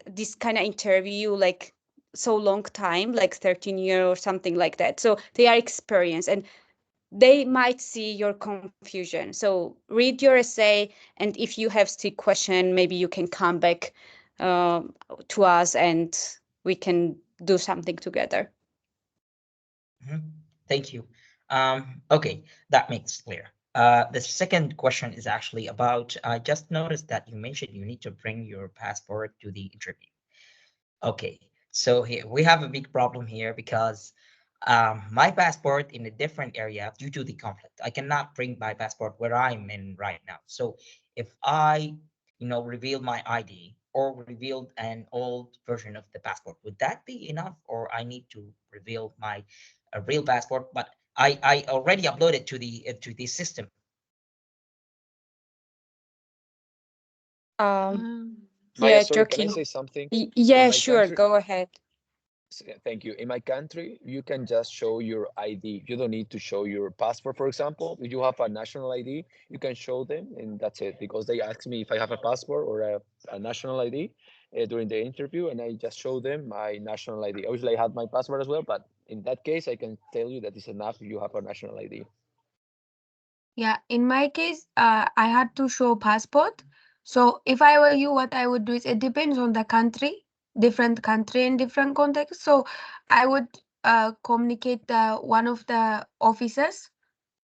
this kind of interview like so long time, like 13 years or something like that. So they are experienced and they might see your confusion. So read your essay, and if you have still question, maybe you can come back to us and we can do something together. Thank you. Okay, that makes clear. The second question is actually about, I just noticed that you mentioned you need to bring your passport to the interview. Okay, so here we have a big problem here because my passport in a different area due to the conflict. I cannot bring my passport where I'm in right now. So if I, reveal my ID or revealed an old version of the passport, would that be enough, or I need to reveal my real passport? But I already uploaded to the system. Maya, Yeah, sorry, can I joking. say something? In Yeah, my sure, country, go ahead. thank you. In my country, you can just show your ID. You don't need to show your passport, for example. If you have a national ID, you can show them, and that's it. Because they ask me if I have a passport or a national ID during the interview, and I just show them my national ID. Obviously, I had my passport as well, but in that case, I can tell you that it's enough if you have a national ID. Yeah, in my case, I had to show passport. So if I were you, what I would do is it depends on the country, different country and different context. So I would communicate one of the officers.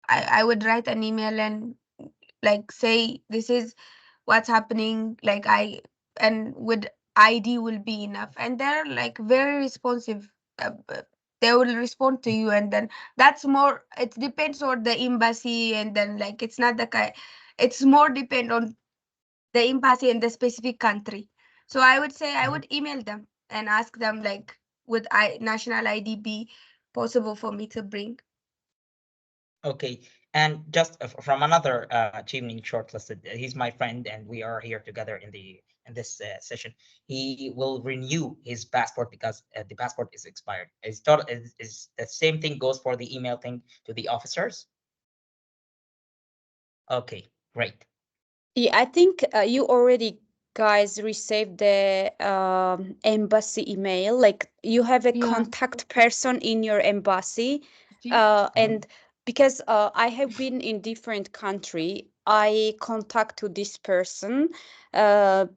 I would write an email and like say this is what's happening. Like and with ID will be enough. And they're like very responsive. They will respond to you, and then that's more, it depends on the embassy, and then like it's not the kind, it's more depend on the embassy and the specific country. So I would say I Mhm. would email them and ask them like, would national ID be possible for me to bring? Okay, and just from another Chevening shortlisted, he's my friend, and we are here together in this session. He will renew his passport because the passport is expired. Is the same thing goes for the email thing to the officers? Okay, great. Yeah, I think you already guys received the embassy email. Like you have a Yeah. contact person in your embassy, See? and because I have been in different country, I contact to this person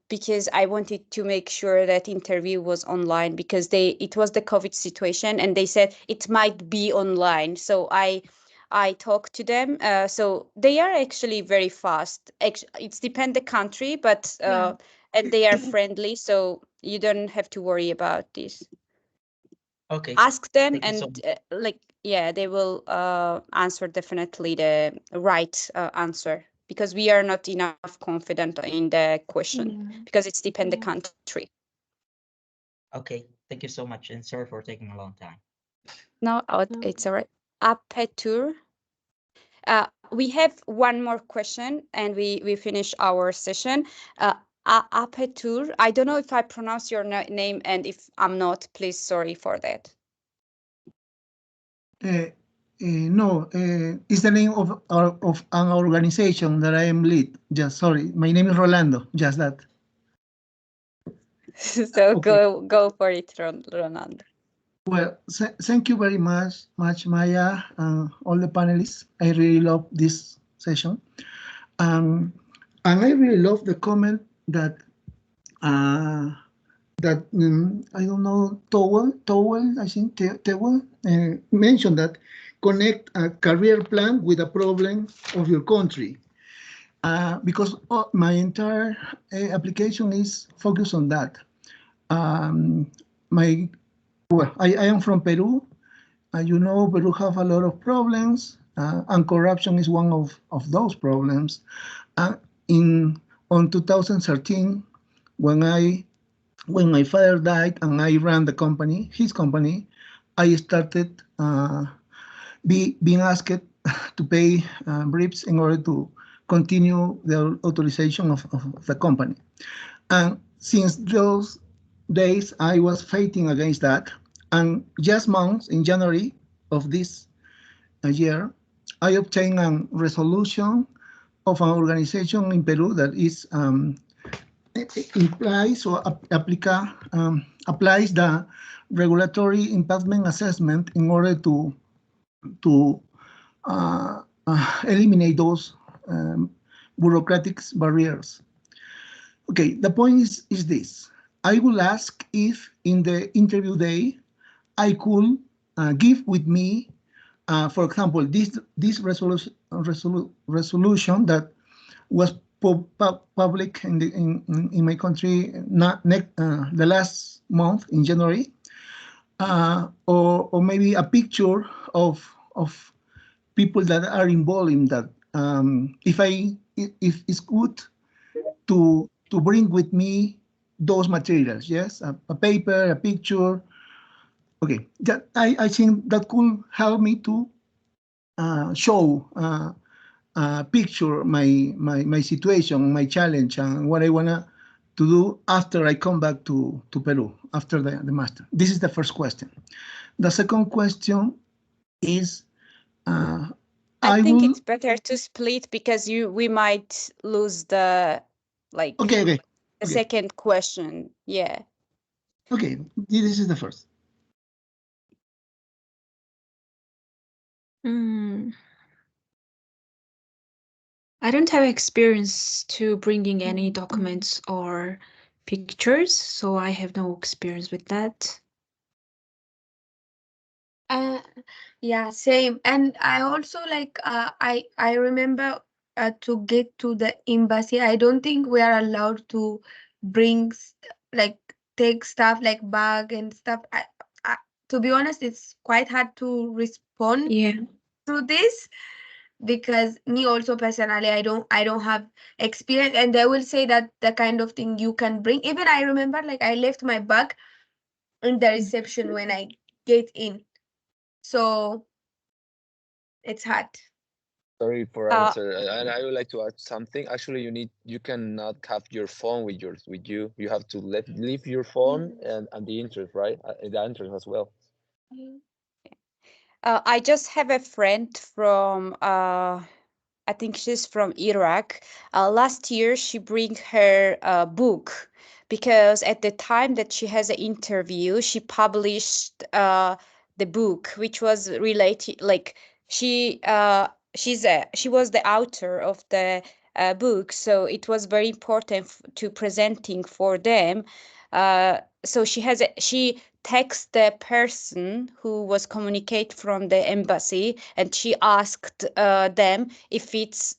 because I wanted to make sure that interview was online because it was the COVID situation and they said it might be online. So I talked to them. So they are actually very fast. It's depend the country, but Yeah. and they are friendly, so you don't have to worry about this. Okay. Ask them Thank you so and much. like yeah, they will answer definitely the right answer because we are not enough confident in the question Yeah. because it's depend the Yeah. country. Okay. Thank you so much. And sorry for taking a long time. No, No. it's all right. Apetur. We have one more question and we finish our session. Apetur. I don't know if I pronounce your name, and if I'm not, please sorry for that. No, it's the name of an organization that I am lead. Just sorry, my name is Rolando. Just that. So Okay. go for it, Ronaldo. Well, thank you very much, Maya, and all the panelists. I really love this session, and I really love the comment that uh, I don't know, Towel, I think Towel mentioned that connect a career plan with a problem of your country. Because my entire application is focused on that. Um, my I am from Peru. You know, Peru have a lot of problems, and corruption is one of those problems. In on 2013, when my father died and I ran the company, his company, I started being asked to pay briefs in order to continue the authorization of the company. And since those days, I was fighting against that. And just months in January of this year, I obtained a resolution of an organization in Peru that is implies or applies the regulatory impediment assessment in order to eliminate those bureaucratic barriers. Okay, the point is this. I will ask if in the interview day I could give with me, for example, this resolution that was public in my country the last month in January, or maybe a picture of people that are involved in that. If it's good to bring with me those materials, yes, a paper, a picture. Okay, that I think that could help me to show picture my situation, my challenge, and what I wanna to do after I come back to Peru after the master. This is the first question. The second question is I I think will. it's better to split because we might lose the like Okay. the second question. Yeah. Okay. This is the first. I don't have experience to bringing any documents or pictures, so I have no experience with that. Uh, yeah, same. And I also like I remember to get to the embassy. I don't think we are allowed to bring like take stuff like bag and stuff. To be honest, it's quite hard to respond Yeah. to this because me also personally I don't have experience, and they will say that the kind of thing you can bring. Even I remember like I left my bag in the reception when I get in. So it's hard. Sorry for Uh, answer, and I would like to add something. Actually, you cannot have your phone with you. You have to leave your phone and the internet, right? The internet as well. I just have a friend from I think she's from Iraq. Last year she bring her book because at the time that she has an interview, she published the book which was related like she she was the author of the book, so it was very important to presenting for them. So she text the person who was communicate from the embassy, and she asked them if it's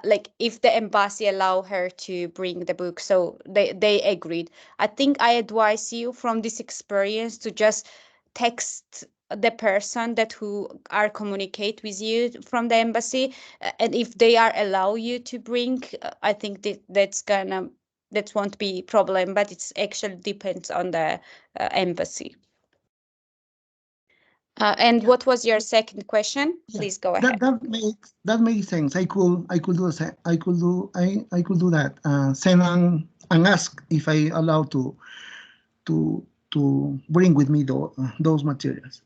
like if the embassy allow her to bring the book, so they agreed. I think I advise you from this experience to just text the person that who are communicate with you from the embassy, and if they are allow you to bring, I think that won't be problem, but it's actually depends on the embassy. And what was your second question? Yeah, Please go ahead. that makes sense. I could do I could do that. Send and ask if I allowed to bring with me those materials.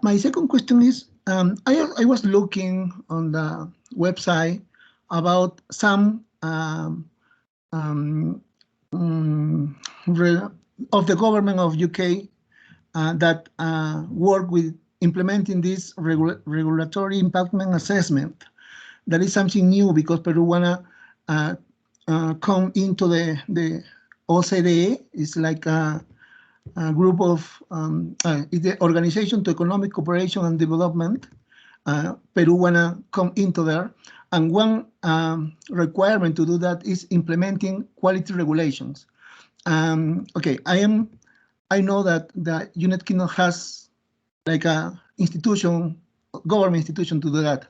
My second question is, I was looking on the website about some of the government of UK that work with implementing this regulatory impactment assessment. That is something new because Peru wanna come into the OCDE. It's like a group of it's the Organization to Economic Cooperation and Development. Peru wanna come into there, and one requirement to do that is implementing quality regulations. Okay, I know that the United Kingdom has like a institution, government institution to do that.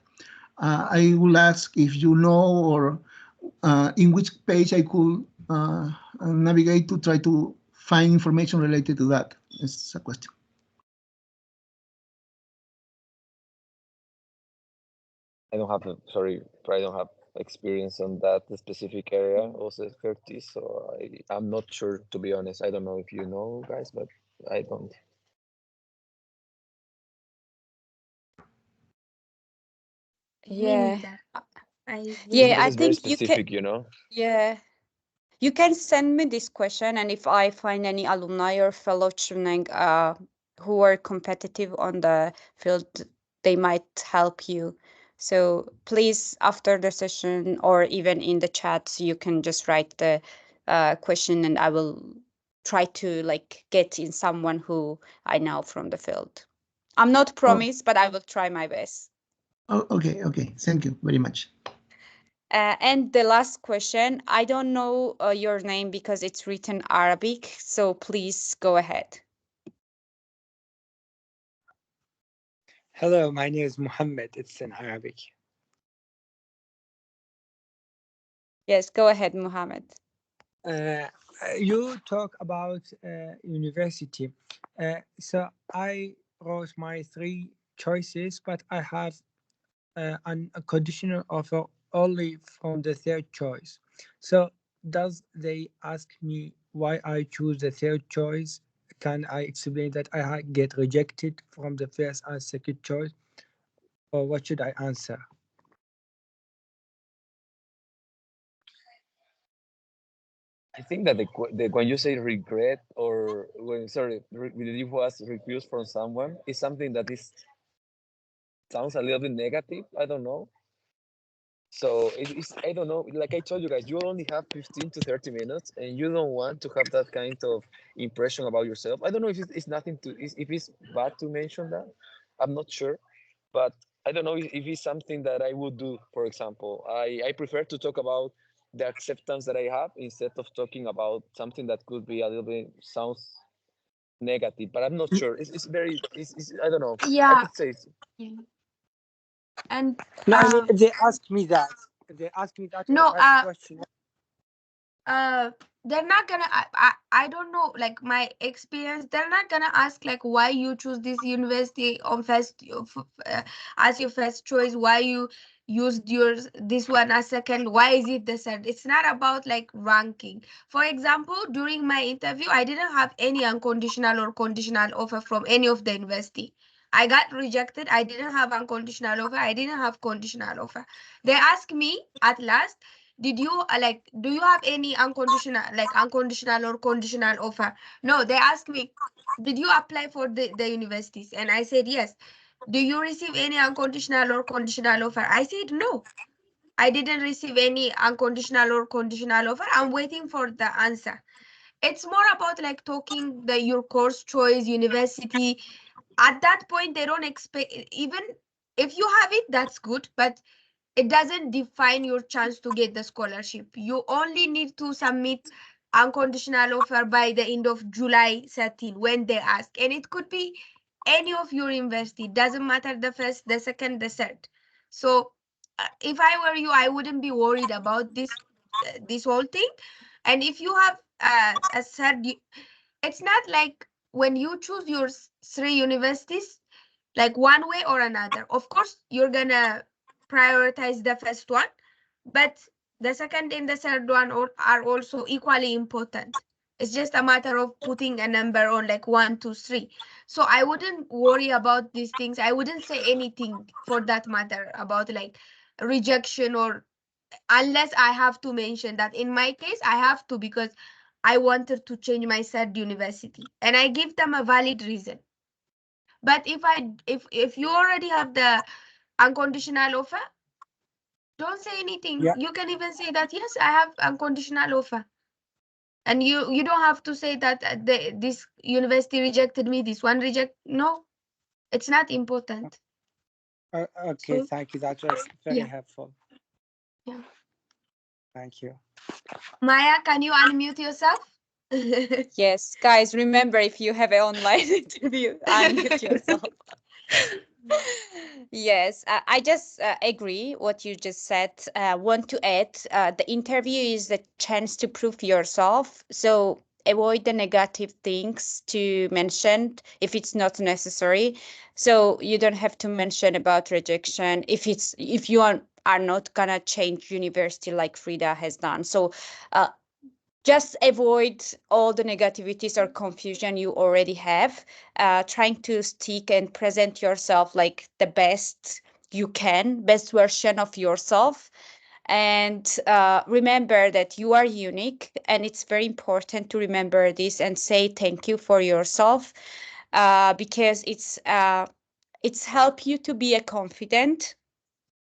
I will ask if you know or in which page I could navigate to try to find information related to that. It's a question. I don't have, sorry, I don't have experience on that specific area, also expertise, so I'm not sure, to be honest. I don't know if you know, guys, but I don't. Yeah. This, Yeah, this I is very think you can. specific, you know? Yeah, you can send me this question, and if I find any alumni or fellow Chevening who are competitive on the field, they might help you. So please, after the session or even in the chat, you can just write the question, and I will try to like get in someone who I know from the field. I'm not promised, but I will try my best. Oh, okay, okay. Thank you very much. And the last question, I don't know your name because it's written Arabic, so please go ahead. Hello, my name is Muhammad. It's in Arabic. Yes, go ahead, Muhammad. You talk about university. So I wrote my three choices, but I have a conditional offer only from the third choice. So does they ask me why I choose the third choice? Can I explain that I get rejected from the first and second choice? Or what should I answer? I think that when you say regret or when, sorry, when you was refused from someone, is something that is sounds a little bit negative. I don't know. So it's, I don't know, like I told you guys, you only have 15 to 30 minutes and you don't want to have that kind of impression about yourself. I don't know if it's nothing to, if it's bad to mention that. I'm not sure, but I don't know if it's something that I would do. For example, I prefer to talk about the acceptance that I have instead of talking about something that could be a little bit sounds negative, but I'm not sure. It's very, it's I don't know. I Yeah. could say And No, I mean, they asked me that. They asked me that no, first question. they're not gonna I don't know, like my experience, they're not gonna ask like why you choose this university on first as your first choice, why you used yours this one as second, why is it the third. It's not about like ranking. For example, during my interview I didn't have any unconditional or conditional offer from any of the university. I got rejected. I didn't have unconditional offer. I didn't have conditional offer. They asked me at last, did you like do you have any unconditional or conditional offer? No, they asked me, did you apply for the universities? And I said yes. Do you receive any unconditional or conditional offer? I said no. I didn't receive any unconditional or conditional offer. I'm waiting for the answer. It's more about like talking your course choice, university. At that point, they don't expect, even if you have it, that's good, but it doesn't define your chance to get the scholarship. You only need to submit unconditional offer by the end of July 13 when they ask. And it could be any of your university. It doesn't matter the first, the second, the third. So if I were you, I wouldn't be worried about this whole thing. And if you have a third, it's not like when you choose your three universities, like one way or another. Of course, you're gonna prioritize the first one, but the second and the third one are also equally important. It's just a matter of putting a number on like 1, 2, 3. So I wouldn't worry about these things. I wouldn't say anything for that matter about like rejection, or unless I have to mention that in my case, I have to because I wanted to change my third university and I give them a valid reason. But if you already have the unconditional offer, don't say anything. Yeah. You can even say that yes, I have unconditional offer. And you don't have to say that this university rejected me, this one reject. No, it's not important. Okay, So thank you. That was very yeah, helpful. yeah. Thank you. Maya, can you unmute yourself? Yes, guys, remember if you have an online interview, unmute yourself. Yes, I just agree what you just said. Want to add, the interview is a chance to prove yourself. So avoid the negative things to mention if it's not necessary. So you don't have to mention about rejection if you are not gonna change university like Frida has done. So just avoid all the negativities or confusion you already have, trying to stick and present yourself like the best you can, best version of yourself. And remember that you are unique, and it's very important to remember this and say thank you for yourself, because it's help you to be a confident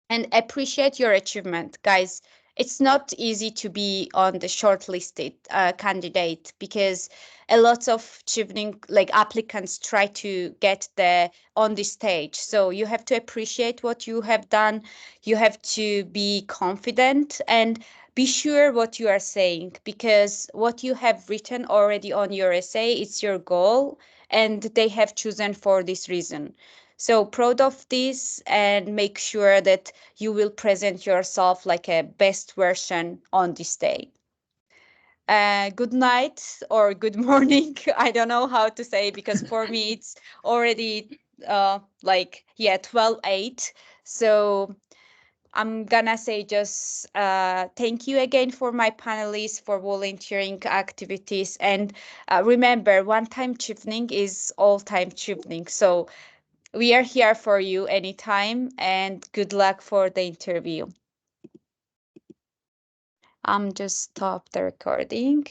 and appreciate your achievement, guys. It's not easy to be on the shortlisted candidate, because a lot of chevening like applicants try to get the on the stage. So you have to appreciate what you have done. You have to be confident and be sure what you are saying, because what you have written already on your essay, it's your goal, and they have chosen for this reason. So proud of this, and make sure that you will present yourself like a best version on this day. Good night or good morning. I don't know how to say, because for me it's already like, yeah, 12:08. So I'm gonna say just thank you again for my panelists for volunteering activities. And remember, one-time chevening is all-time chevening. So we are here for you anytime, and good luck for the interview. I'm just stop the recording.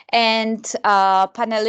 And panelists